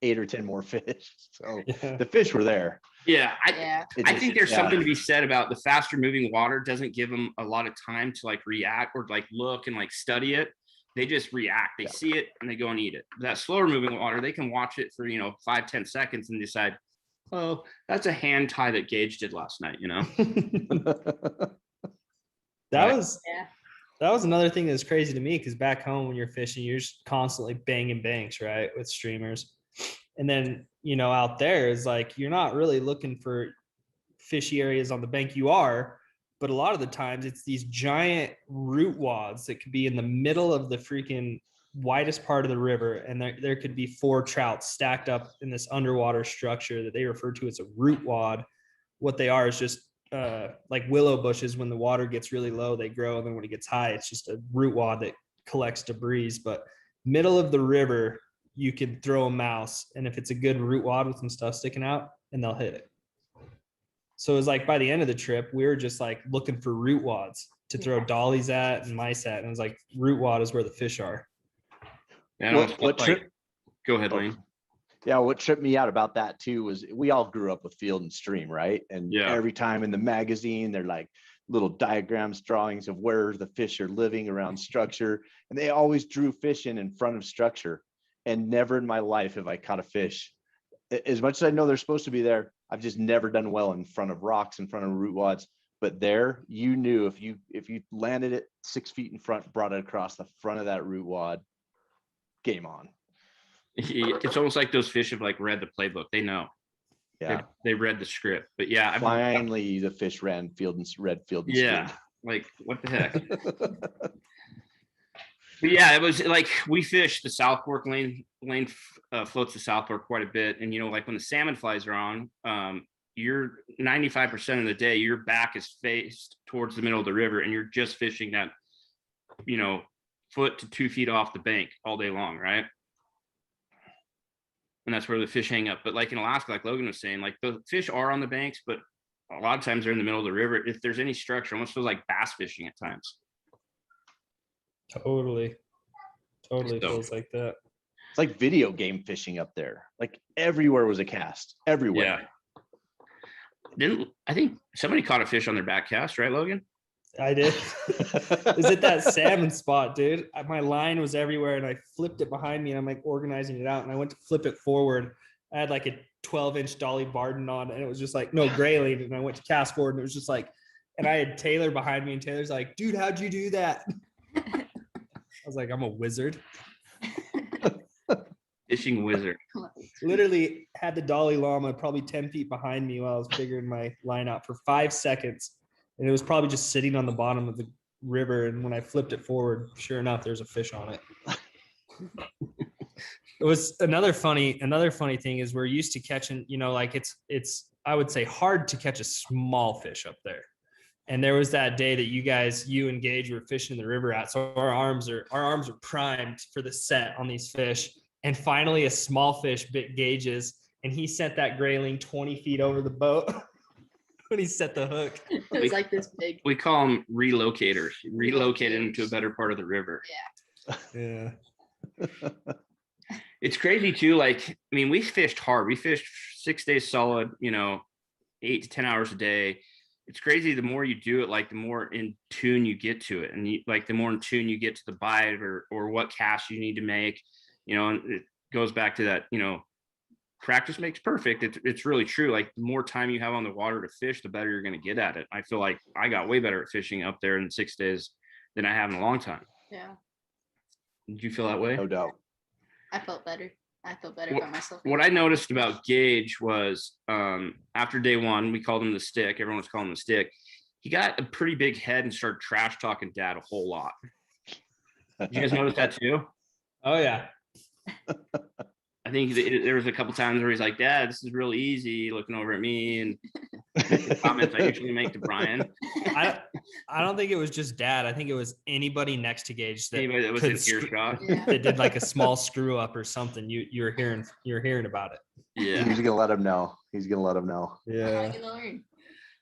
8 or 10 more fish. So the fish were there. Yeah. I think there's something to be said about the faster moving water doesn't give them a lot of time to react or look and study it. They just react. They see it and they go and eat it. That slower moving water, they can watch it for 5-10 seconds and decide, oh, that's a hand tie that Gage did last night. That was another thing that's crazy to me, because back home when you're fishing, you're just constantly banging banks, right, with streamers. And then, out there is you're not really looking for fishy areas on the bank. You are, but a lot of the times it's these giant root wads that could be in the middle of the freaking widest part of the river. And there could be 4 trout stacked up in this underwater structure that they refer to as a root wad. What they are is just like willow bushes. When the water gets really low, they grow. And then when it gets high, it's just a root wad that collects debris. But middle of the river, you could throw a mouse, and if it's a good root wad with some stuff sticking out, and they'll hit it. So it was by the end of the trip, we were just looking for root wads to throw dollies at and mice at. And it was root wad is where the fish are. Yeah, go ahead, Lane. Yeah, what tripped me out about that too was we all grew up with Field and Stream, right? And every time in the magazine, they're little diagrams, drawings of where the fish are living around structure. And they always drew fish in front of structure. And never in my life have I caught a fish. As much as I know they're supposed to be there, I've just never done well in front of rocks, in front of root wads. But there, you knew if you landed it 6 feet in front, brought it across the front of that root wad, game on. It's almost like those fish have read the playbook. They know. Yeah, they read the script. But yeah, finally the fish read Field and Stream. Yeah, what the heck. But yeah, it was we fished the South Fork. Lane floats the South Fork quite a bit. And, when the salmon flies are on, you're 95% of the day, your back is faced towards the middle of the river, and you're just fishing that, foot to 2 feet off the bank all day long, right? And that's where the fish hang up. But in Alaska, like Logan was saying, the fish are on the banks, but a lot of times they're in the middle of the river. If there's any structure, almost feels like bass fishing at times. Totally So, feels like that. It's like video game fishing up there. Like everywhere was a cast, everywhere. I think somebody caught a fish on their back cast, right, Logan? I did. Is it that salmon spot, dude? My line was everywhere and I flipped it behind me and I'm like organizing it out and I went to flip it forward. I had like a 12-inch Dolly Barden on and it was just like, no, grayling. And I went to cast forward and it was just like, and I had Taylor behind me and Taylor's like, dude, how'd you do that? I was like, I'm a wizard. Fishing wizard. Literally had the Dolly llama probably 10 feet behind me while I was figuring my line out for 5 seconds. And it was probably just sitting on the bottom of the river. And when I flipped it forward, sure enough, there's a fish on it. It was another funny thing is we're used to catching, you know, like it's, I would say hard to catch a small fish up there. And there was that day that you and Gage were fishing in the river at. So our arms are primed for the set on these fish. And finally a small fish bit Gage's and he sent that grayling 20 feet over the boat when he set the hook. It was like this big. We call them relocators. Relocated them to a better part of the river. Yeah. It's crazy too. Like, I mean, we fished hard. We fished 6 days solid, you know, 8 to 10 hours a day. It's crazy. The more you do it, like the more in tune you get to it. And the more in tune you get to the bite or what cast you need to make, you know, and it goes back to that, you know, practice makes perfect. It's really true. Like the more time you have on the water to fish, the better you're going to get at it. I feel like I got way better at fishing up there in 6 days than I have in a long time. Yeah. Did you feel that way? No doubt. I felt better about myself. What I noticed about Gage was after day one, we called him the stick. Everyone was calling him the stick. He got a pretty big head and started trash talking Dad a whole lot. Did you guys notice that too? Oh yeah. I think there was a couple times where he's like, Dad, this is really easy, looking over at me and the comments I usually make to Brian. I don't think it was just Dad. I think it was anybody next to Gage Anybody that was in earshot. that did like a small screw up or something. You're hearing about it. Yeah. He's gonna let him know. Yeah.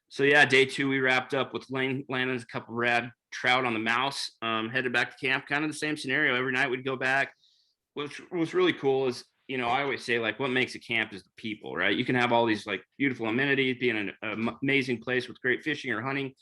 So yeah, day 2 we wrapped up with landing a couple rad trout on the Mouse. Headed back to camp, kind of the same scenario. Every night we'd go back. Which was really cool is, you know, I always say like what makes a camp is the people, right? You can have all these like beautiful amenities, be in an amazing place with great fishing or hunting,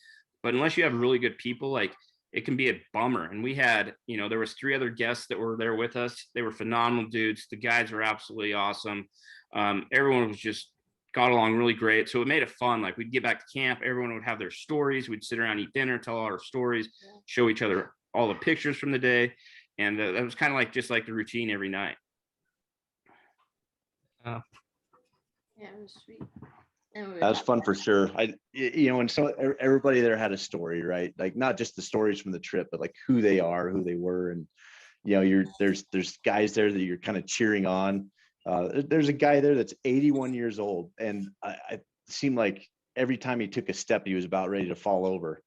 but unless you have really good people, like it can be a bummer. And we had, you know, there was 3 other guests that were there with us. They were phenomenal dudes. The guides were absolutely awesome. Everyone was just got along really great. So it made it fun. Like we'd get back to camp, everyone would have their stories. We'd sit around, eat dinner, tell all our stories, show each other all the pictures from the day. And that was kind of like just like the routine every night. Yeah, it was sweet. That was fun for sure. And so everybody there had a story, right? Like not just the stories from the trip, but like who they are, who they were. And, you know, there's guys there that you're kind of cheering on. There's a guy there that's 81 years old. And I seemed like every time he took a step, he was about ready to fall over.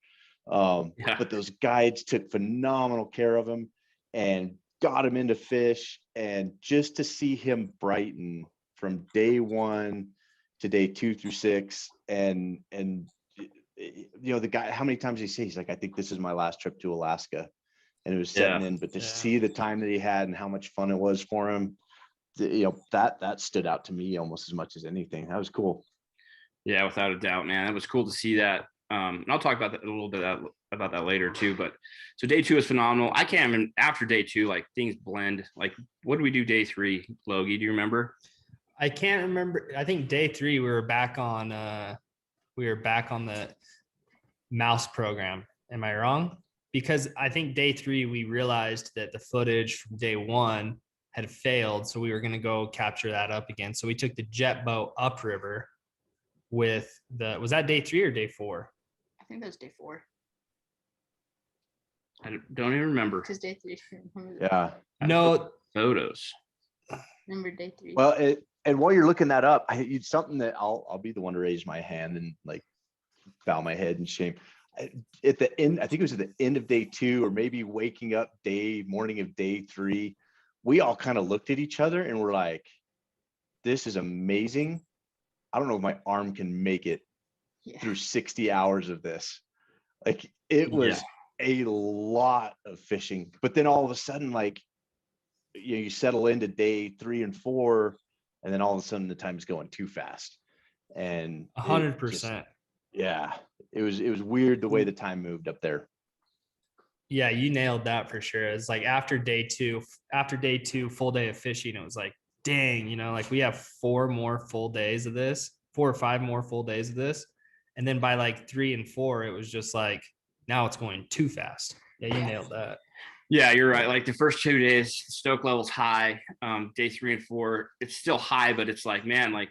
But those guides took phenomenal care of him and got him into fish. And just to see him brighten from day 1 to day 2 through 6, and you know, the guy, how many times did he say, he's like, I think this is my last trip to Alaska, and it was setting in, but to see the time that he had and how much fun it was for him, you know, that stood out to me almost as much as anything. That was cool. Yeah, without a doubt, man. It was cool to see that. And I'll talk about that a little bit about that later too. But so day 2 is phenomenal. I can't even, after day 2, like things blend. Like, what did we do day 3, Logie? Do you remember? I can't remember. I think day 3 we were back on the Mouse program. Am I wrong? Because I think day 3 we realized that the footage from day 1 had failed, so we were going to go capture that up again. So we took the jet boat upriver with was that day 3 or day 4? I think that was day 4. I don't even remember. Because day 3. Yeah. No photos. Remember day 3. Well, and while you're looking that up, it's something that I'll be the one to raise my hand and like bow my head in shame. At the end, I think it was at the end of day 2, or maybe waking up morning of day 3, we all kind of looked at each other and we're like, this is amazing. I don't know if my arm can make it through 60 hours of this. Like it was a lot of fishing, but then all of a sudden, like you settle into day 3 and 4, and then all of a sudden the time's going too fast. And 100%. Yeah, it was weird the way the time moved up there. Yeah, you nailed that for sure. It's like after day two, full day of fishing, it was like, dang, like we have 4 more full days of this, 4 or 5 more full days of this. And then by like 3 and 4, it was just like, now it's going too fast. Yeah, you nailed that. Yeah, you're right. Like the first 2 days, stoke level's high. Day 3 and 4, it's still high, but it's like, man, like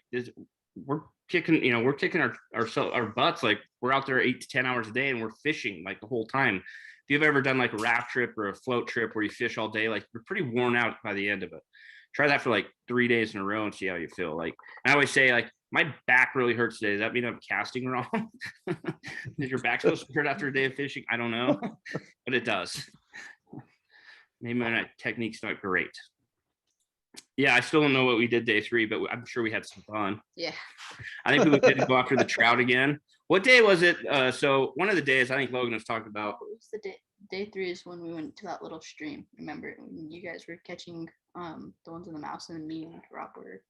we're kicking our butts. Like we're out there 8 to 10 hours a day and we're fishing like the whole time. If you've ever done like a raft trip or a float trip where you fish all day, like you're pretty worn out by the end of it. Try that for like 3 days in a row and see how you feel. Like I always say, like my back really hurts today. Does that mean I'm casting wrong? Is your back supposed to hurt after a day of fishing? I don't know, but it does. Maybe my technique's not great. Yeah, I still don't know what we did day 3, but I'm sure we had some fun. Yeah. I think we did go after the trout again. What day was it? So one of the days I think Logan was talking about. It was the day 3 is when we went to that little stream. Remember when you guys were catching the ones in the mouse, and me and Rob were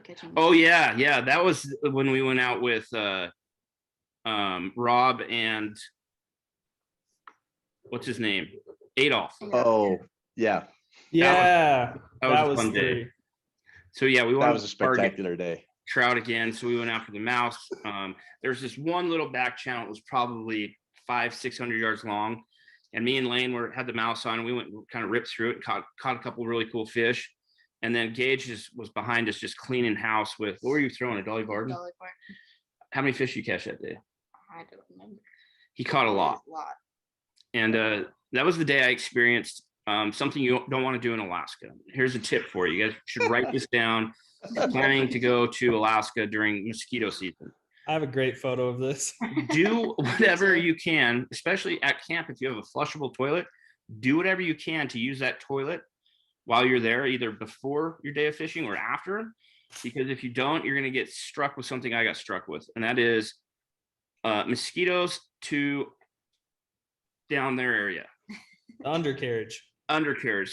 catching. Oh yeah, that was when we went out with Rob and what's his name, Adolf. Oh yeah, that was a fun day. So yeah, that was a spectacular day. Trout again. So we went after the mouse. There's this one little back channel. It was probably 500-600 yards long, and me and Lane had the mouse on. And we went kind of ripped through it, caught a couple really cool fish, and then Gage was behind us just cleaning house with, what were you throwing, a Dolly Varden? Dolly Varden. How many fish you catch that day? I don't remember. He caught a lot. And that was the day I experienced something you don't want to do in Alaska. Here's a tip for you. You guys should write this down. Planning to go to Alaska during mosquito season. I have a great photo of this. Do whatever you can, especially at camp. If you have a flushable toilet, do whatever you can to use that toilet while you're there, either before your day of fishing or after. Because if you don't, you're going to get struck with something I got struck with, and that is mosquitoes down their area. Undercarriage.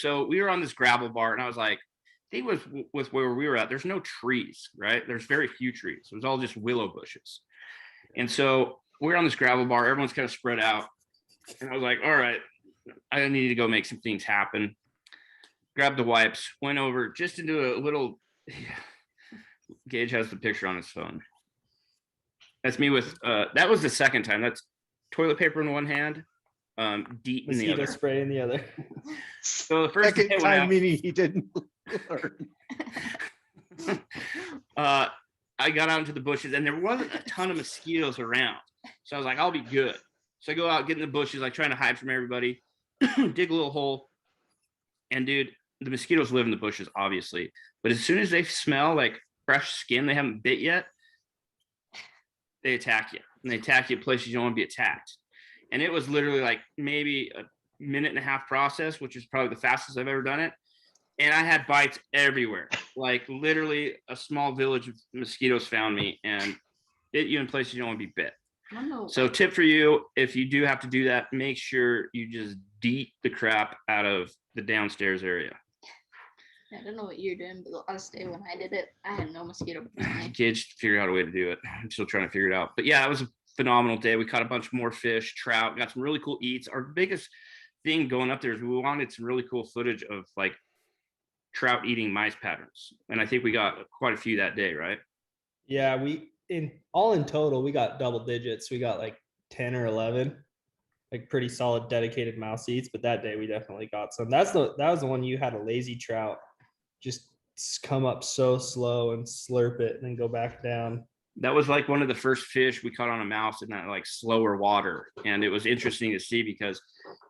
So we were on this gravel bar, and I was like, I think with where we were at, there's no trees, right? There's very few trees. It was all just willow bushes. And so we're on this gravel bar. Everyone's kind of spread out. And I was like, all right, I need to go make some things happen. Grabbed the wipes, went over just into a little, Gage has the picture on his phone. That's me with, that was the second time. That's toilet paper in one hand, DEET in the other. Mosquito spray in the other. So the first second time, meaning he didn't learn. I got out into the bushes and there wasn't a ton of mosquitoes around. So I was like, I'll be good. So I go out, get in the bushes, like trying to hide from everybody, dig a little hole. And dude, the mosquitoes live in the bushes, obviously. But as soon as they smell like fresh skin, they haven't bit yet, they attack you. And they attack you at places you don't want to be attacked. And it was literally like maybe a minute and a half process, which is probably the fastest I've ever done it. And I had bites everywhere. Like literally a small village of mosquitoes found me and bit you in places you don't want to be bit. So tip for you, if you do have to do that, make sure you just DEET the crap out of the downstairs area. Yeah, I don't know what you're doing, but honestly, when I did it, I had no mosquito. Gage figured out a way to do it. I'm still trying to figure it out. But yeah, it was a phenomenal day. We caught a bunch more fish, trout, got some really cool eats. Our biggest thing going up there is we wanted some really cool footage of like trout eating mice patterns. And I think we got quite a few that day, right? Yeah, in total, we got double digits. We got like 10 or 11, like pretty solid dedicated mouse eats. But that day we definitely got some. That was the one you had a lazy trout just come up so slow and slurp it and then go back down. That was like one of the first fish we caught on a mouse in that like slower water. And it was interesting to see because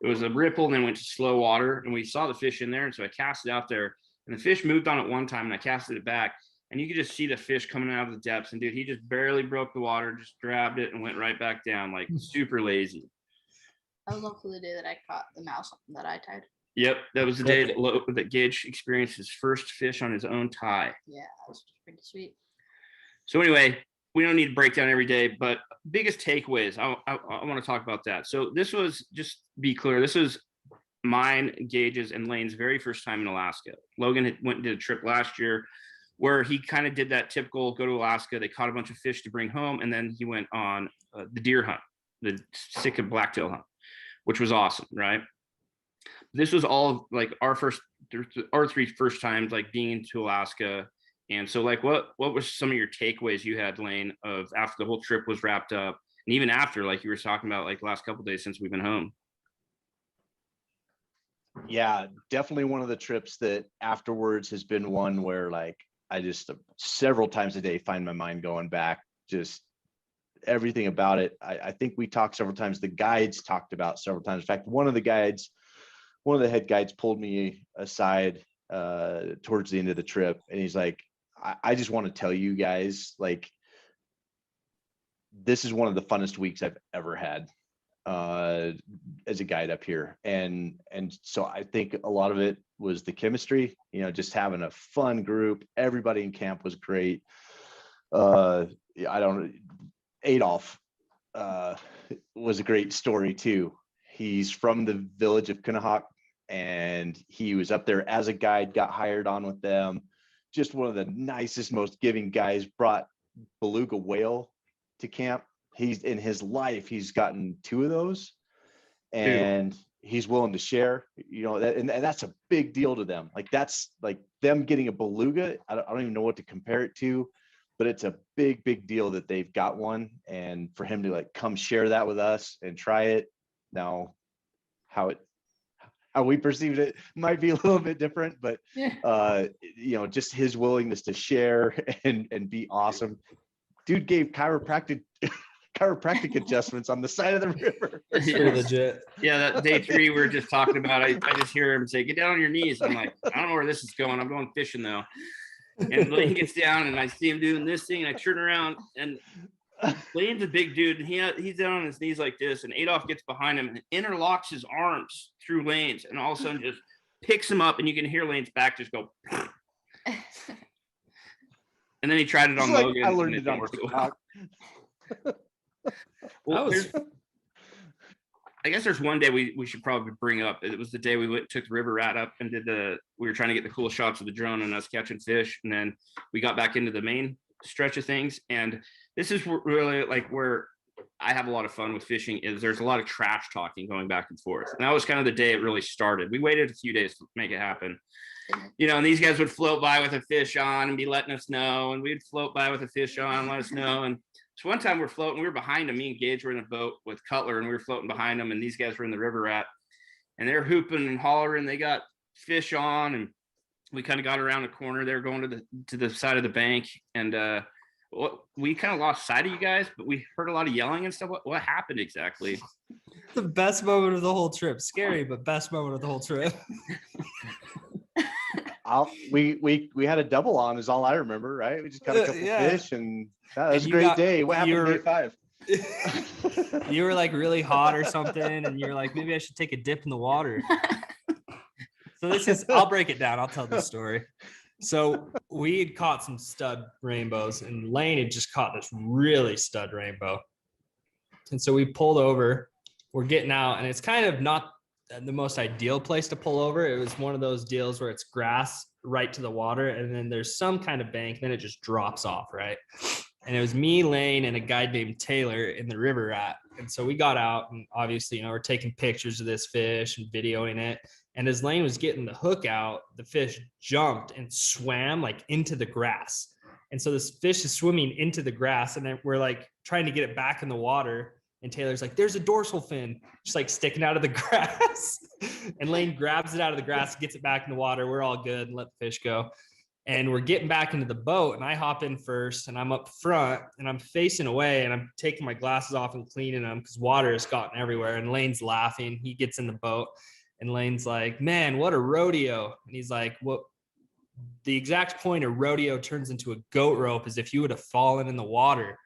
it was a ripple and then went to slow water and we saw the fish in there. And so I cast it out there and the fish moved on it one time and I casted it back and you could just see the fish coming out of the depths. And dude, he just barely broke the water, just grabbed it and went right back down, like super lazy. That was also the day that I caught the mouse that I tied. Yep, that was the day that Gage experienced his first fish on his own tie. Yeah, that was pretty sweet. So anyway, we don't need to break down every day, but biggest takeaways, I want to talk about that. So this was, just be clear, this was mine, Gage's, and Lane's very first time in Alaska. Logan went and did a trip last year where he kind of did that typical go to Alaska. They caught a bunch of fish to bring home, and then he went on the deer hunt, the Sitka blacktail hunt, which was awesome, right? This was all like our three first times like being into Alaska. And so like what was some of your takeaways you had, Lane, of after the whole trip was wrapped up, and even after, like you were talking about, like the last couple of days since we've been home? Yeah, definitely one of the trips that afterwards has been one where like I just several times a day find my mind going back, just everything about it. I think we talked several times. The guides talked about several times. In fact, one of the head guides pulled me aside towards the end of the trip, and he's like, I just want to tell you guys, like, this is one of the funnest weeks I've ever had as a guide up here. And so I think a lot of it was the chemistry, just having a fun group. Everybody in camp was great. Adolf was a great story too. He's from the village of Kunahock, and he was up there as a guide, got hired on with them. Just one of the nicest, most giving guys. Brought beluga whale to camp. He's in his life, he's gotten 2 of those, and he's willing to share, and that's a big deal to them. Like that's like them getting a beluga. I don't even know what to compare it to, but it's a big deal that they've got one. And for him to like come share that with us and try it. Now, how we perceived it might be a little bit different, but just his willingness to share and be awesome. Dude gave chiropractic adjustments on the side of the river. That's pretty legit. Yeah, that day 3 we were just talking about, I just hear him say, "Get down on your knees." I'm like, I don't know where this is going. I'm going fishing though. And Lane gets down, and I see him doing this thing, and I turn around, and Lane's a big dude, and he's down on his knees like this, and Adolf gets behind him and interlocks his arms through Lane's, and all of a sudden just picks him up, and you can hear Lane's back just go. And then he tried it on Logan. I learned it on TikTok. Well, I guess there's one day we should probably bring up. It was the day we took the river rat up and we were trying to get the cool shots of the drone and us catching fish. And then we got back into the main stretch of things. And this is really like where I have a lot of fun with fishing, is there's a lot of trash talking going back and forth. And that was kind of the day it really started. We waited a few days to make it happen. And these guys would float by with a fish on and be letting us know. And we'd float by with a fish on and let us know. And so one time we're floating, we were behind them. Me and Gage were in a boat with Cutler, and we were floating behind them. And these guys were in the river rat, and they're hooping and hollering. They got fish on, and we kind of got around the corner. They were going to the side of the bank, and we kind of lost sight of you guys, but we heard a lot of yelling and stuff. What happened exactly? The best moment of the whole trip. Scary, but best moment of the whole trip. We had a double on is all I remember, right? We just got a couple fish, and that was a great day. What happened day 5? You were like really hot or something, and you're like, maybe I should take a dip in the water. So I'll break it down. I'll tell the story. So we had caught some stud rainbows, and Lane had just caught this really stud rainbow. And so we pulled over, we're getting out, and it's kind of not the most ideal place to pull over. It was one of those deals where it's grass right to the water, and then there's some kind of bank, then it just drops off, right? And it was me, Lane, and a guy named Taylor in the river rat. And so we got out, and obviously, we're taking pictures of this fish and videoing it. And as Lane was getting the hook out, the fish jumped and swam like into the grass. And so this fish is swimming into the grass, and then we're like trying to get it back in the water. And Taylor's like, "There's a dorsal fin just like sticking out of the grass." And Lane grabs it out of the grass, gets it back in the water. We're all good and let the fish go. And we're getting back into the boat, and I hop in first, and I'm up front, and I'm facing away, and I'm taking my glasses off and cleaning them because water has gotten everywhere. And Lane's laughing. He gets in the boat, and Lane's like, "Man, what a rodeo." And he's like, "What?" The exact point of rodeo turns into a goat rope is if you would have fallen in the water.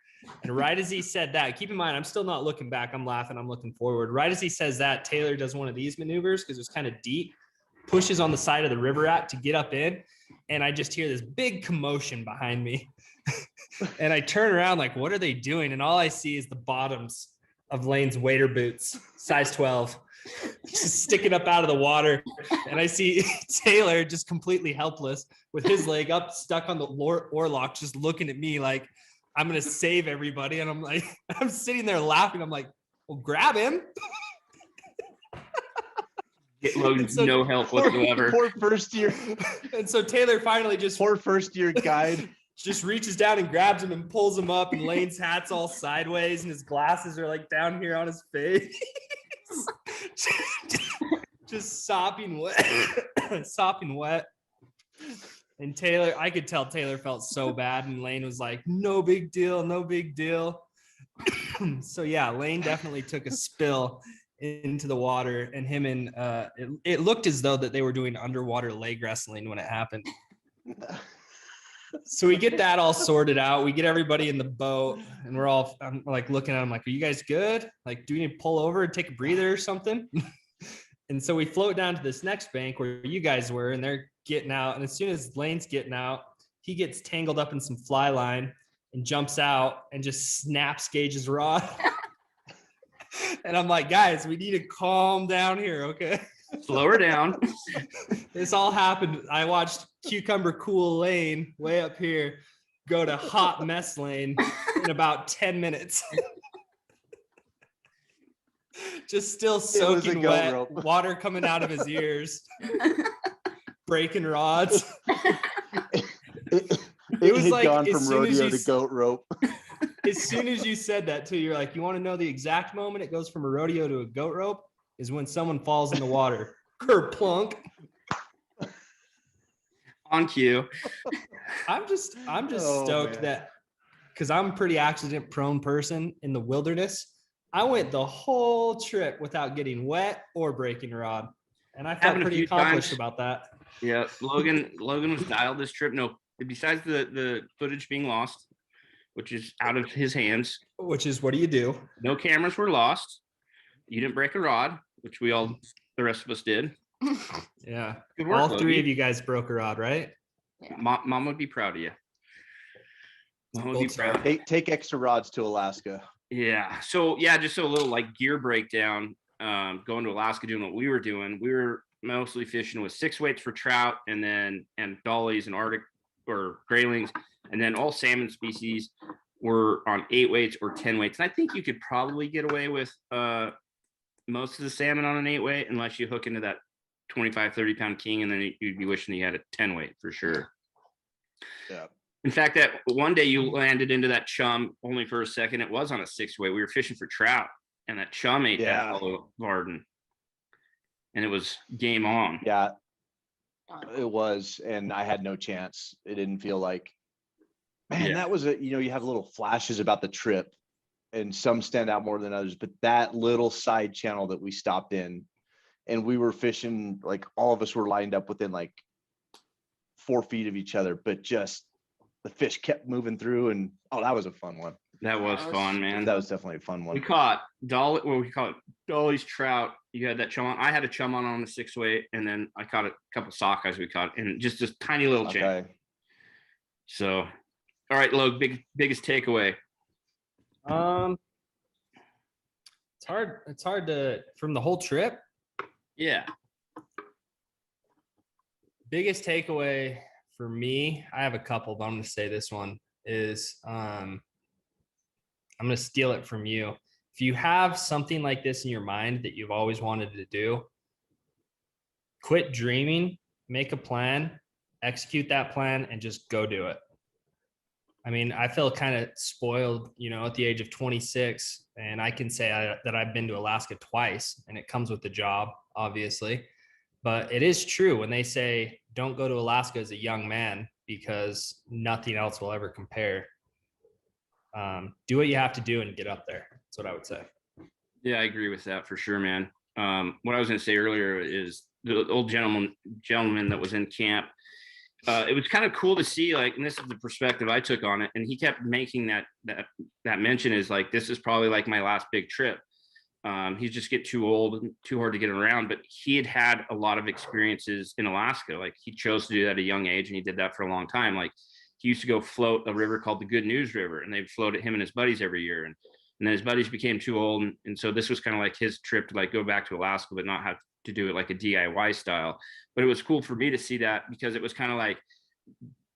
And right as he said that, keep in mind, I'm still not looking back. I'm laughing. I'm looking forward. Right as he says that, Taylor does one of these maneuvers because it was kind of deep, pushes on the side of the river rat to get up in. And I just hear this big commotion behind me. And I turn around like, what are they doing? And all I see is the bottoms of Lane's wader boots, size 12. just sticking up out of the water. And I see Taylor just completely helpless with his leg up, stuck on the oarlock, just looking at me like, I'm going to save everybody. And I'm like, I'm sitting there laughing. I'm like, well, grab him. Get Logan no help whatsoever. Poor first year. And so Taylor finally just Poor first year guide. just reaches down and grabs him and pulls him up, and Lane's hat's all sideways and his glasses are like down here on his face. Just sopping wet. And Taylor, I could tell Taylor felt so bad, and Lane was like, no big deal, no big deal. So yeah, Lane definitely took a spill into the water, and him and it looked as though that they were doing underwater leg wrestling when it happened. So we get that all sorted out. We get everybody in the boat, and I'm like looking at them like, are you guys good? Like, do we need to pull over and take a breather or something? And so we float down to this next bank where you guys were, and they're getting out. And as soon as Lane's getting out, he gets tangled up in some fly line and jumps out and just snaps Gage's rod. And I'm like, guys, we need to calm down here, okay? Slow her down. This all happened. I watched Cucumber Cool Lane way up here go to Hot Mess Lane in about 10 minutes. Just still soaking wet, rope. Water coming out of his ears, breaking rods. It was like gone from rodeo to goat rope. As soon as you said that too, you're like, you want to know the exact moment it goes from a rodeo to a goat rope is when someone falls in the water. Kerplunk. On cue. I'm just stoked that, because I'm a pretty accident prone person in the wilderness. I went the whole trip without getting wet or breaking a rod, and I felt pretty accomplished about that. Yeah, Logan was dialed this trip. No, besides the footage being lost, which is out of his hands. Which is, what do you do? No cameras were lost. You didn't break a rod, which the rest of us did. Yeah. Good work, all Logan. 3 of you guys broke a rod, right? Yeah. Mom would be proud of you. Mom would be proud. Take extra rods to Alaska. Yeah. So yeah, just a little like gear breakdown. Going to Alaska, doing what we were doing. We were mostly fishing with 6 weights for trout, and dollies and Arctic or graylings, and then all salmon species were on 8 weights or 10 weights. And I think you could probably get away with most of the salmon on an 8 weight, unless you hook into that 25, 30 pound king, and then you'd be wishing you had a 10 weight for sure. Yeah. In fact, that one day you landed into that chum only for a second. It was on a 6 weight. We were fishing for trout, and that chum ate that Olive Garden, and it was game on. Yeah, it was, and I had no chance. It didn't feel like, man, that was you have little flashes about the trip, and some stand out more than others, but that little side channel that we stopped in, and we were fishing, like all of us were lined up within like 4 feet of each other, but just the fish kept moving through, and that was a fun one. That was fun, man. That was definitely a fun one. We caught we call it Dolly's trout. You had that chum on. I had a chum on the 6 weight, and then I caught a couple sockeyes we caught, and just this tiny little channel. So, all right, Log, biggest takeaway. It's hard to, from the whole trip. Yeah. Biggest takeaway for me, I have a couple, but I'm going to say this one is, I'm going to steal it from you. If you have something like this in your mind that you've always wanted to do, quit dreaming, make a plan, execute that plan, and just go do it. I mean, I feel kind of spoiled, at the age of 26, and I can say that I've been to Alaska twice, and it comes with the job, obviously. But it is true when they say, don't go to Alaska as a young man, because nothing else will ever compare. Do what you have to do and get up there. That's what I would say. Yeah, I agree with that for sure, man. What I was going to say earlier is the old gentleman that was in camp. It was kind of cool to see, like, and this is the perspective I took on it. And he kept making that mention is like, this is probably like my last big trip. He's just get too old and too hard to get around, but he had a lot of experiences in Alaska. Like, he chose to do that at a young age, and he did that for a long time. Like, he used to go float a river called the Good News River, and they'd float at him and his buddies every year. And And then his buddies became too old. And so this was kind of like his trip to like go back to Alaska, but not have to do it like a DIY style. But it was cool for me to see that because it was kind of like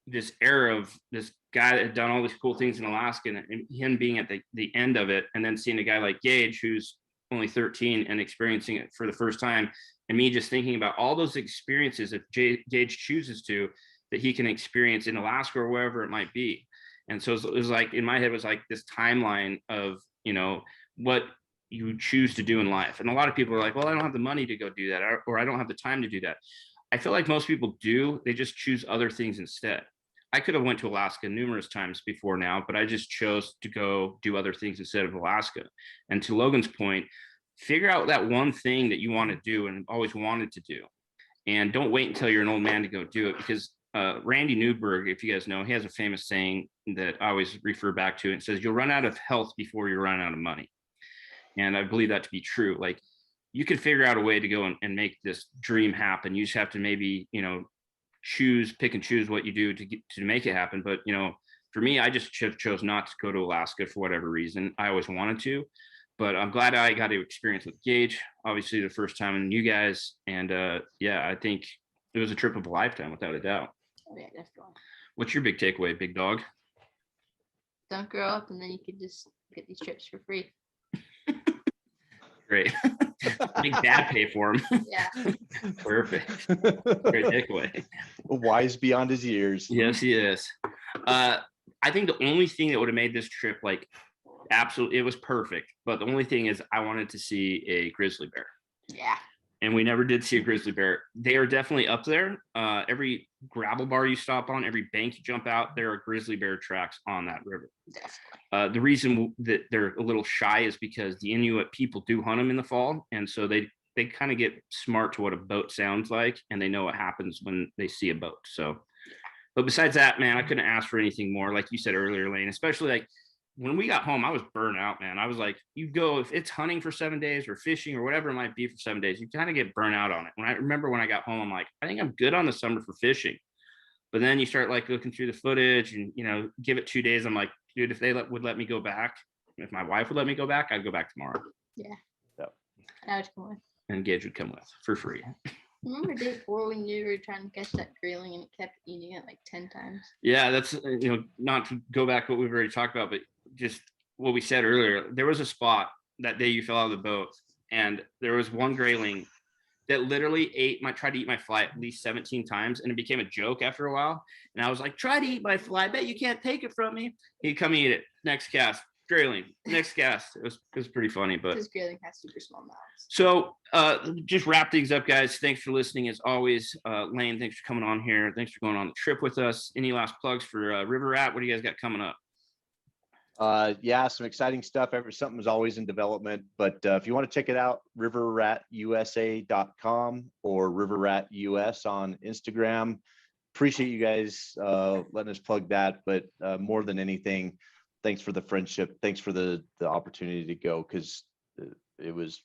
this era of this guy that had done all these cool things in Alaska and him being at the end of it. And then seeing a guy like Gage, who's only 13 and experiencing it for the first time. And me just thinking about all those experiences if Gage chooses to, that he can experience in Alaska or wherever it might be. And so it was like, in my head, it was like this timeline of, you know, what you choose to do in life. And a lot of people are like, well, I don't have the money to go do that, or I don't have the time to do that. I feel like most people do. They just choose other things instead. I could have went to Alaska numerous times before now, but I just chose to go do other things instead of Alaska. And to Logan's point, figure out that one thing that you want to do and always wanted to do. And don't wait until you're an old man to go do it, because Randy Newberg, if you guys know, he has a famous saying that I always refer back to. It says, you'll run out of health before you run out of money. And I believe that to be true. Like, you could figure out a way to go and make this dream happen. You just have to maybe, you know, pick and choose what you do to make it happen. But, you know, for me, I just chose not to go to Alaska for whatever reason. I always wanted to, but I'm glad I got to experience with Gage, obviously the first time, and you guys. And yeah, I think it was a trip of a lifetime without a doubt. Oh yeah, definitely. What's your big takeaway, big dog? Don't grow up and then you could just get these trips for free. Great. Make dad pay for him. Yeah. Perfect. Great takeaway. Wise beyond his years. Yes, he is. I think the only thing that would have made this trip like absolutely, it was perfect. But the only thing is I wanted to see a grizzly bear. Yeah. And we never did see a grizzly bear. They are definitely up there. Every gravel bar you stop on, every bank you jump out, there are grizzly bear tracks on that river. Definitely. The reason that they're a little shy is because the Inuit people do hunt them in the fall. And so they kind of get smart to what a boat sounds like, and they know what happens when they see a boat. So, but besides that, man, I couldn't ask for anything more. Like you said earlier, Lane, especially like when we got home, I was burnt out, man. I was like, you go, if it's hunting for 7 days or fishing or whatever it might be for 7 days, you kind of get burnt out on it. When I remember when I got home, I'm like, I think I'm good on the summer for fishing. But then you start like looking through the footage and, you know, give it 2 days. I'm like, dude, if they would let me go back, if my wife would let me go back, I'd go back tomorrow. Yeah. Yep. I would come with. And Gage would come with for free. Remember day 4 when you were trying to catch that grayling and it kept eating it like 10 times? Yeah, that's, you know, not to go back to what we've already talked about, but just what we said earlier. There was a spot that day you fell out of the boat, and there was one grayling that literally tried to eat my fly at least 17 times, and it became a joke after a while. And I was like, try to eat my fly. I bet you can't take it from me. He'd come eat it. Next cast, grayling. Next cast. It was pretty funny, but Because grayling has super small mouths. so just wrap things up, guys. Thanks for listening as always. Lane, thanks for coming on here. Thanks for going on the trip with us. Any last plugs for River Rat? What do you guys got coming up? Yeah, some exciting stuff. Something is always in development, but if you want to check it out, riverratusa.com or riverratus on Instagram. Appreciate you guys letting us plug that, but more than anything, thanks for the friendship. Thanks for the opportunity to go, because it was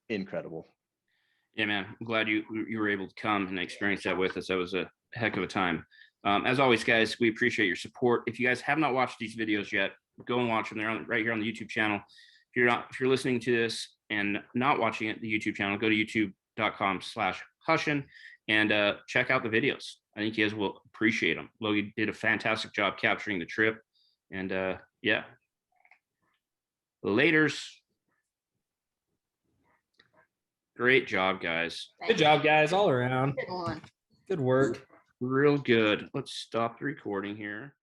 incredible. Yeah, man, I'm glad you were able to come and experience that with us. That was a heck of a time. As always, guys, we appreciate your support. If you guys have not watched these videos yet, go and watch them. They're right here on the YouTube channel. If you're listening to this and not watching it, the YouTube channel, go to youtube.com/Hushin and check out the videos. I think you guys will appreciate them. Logan did a fantastic job capturing the trip, and yeah, laters. Great job, guys. Good job, guys, all around. Good one. Good work. Real good. Let's stop the recording here.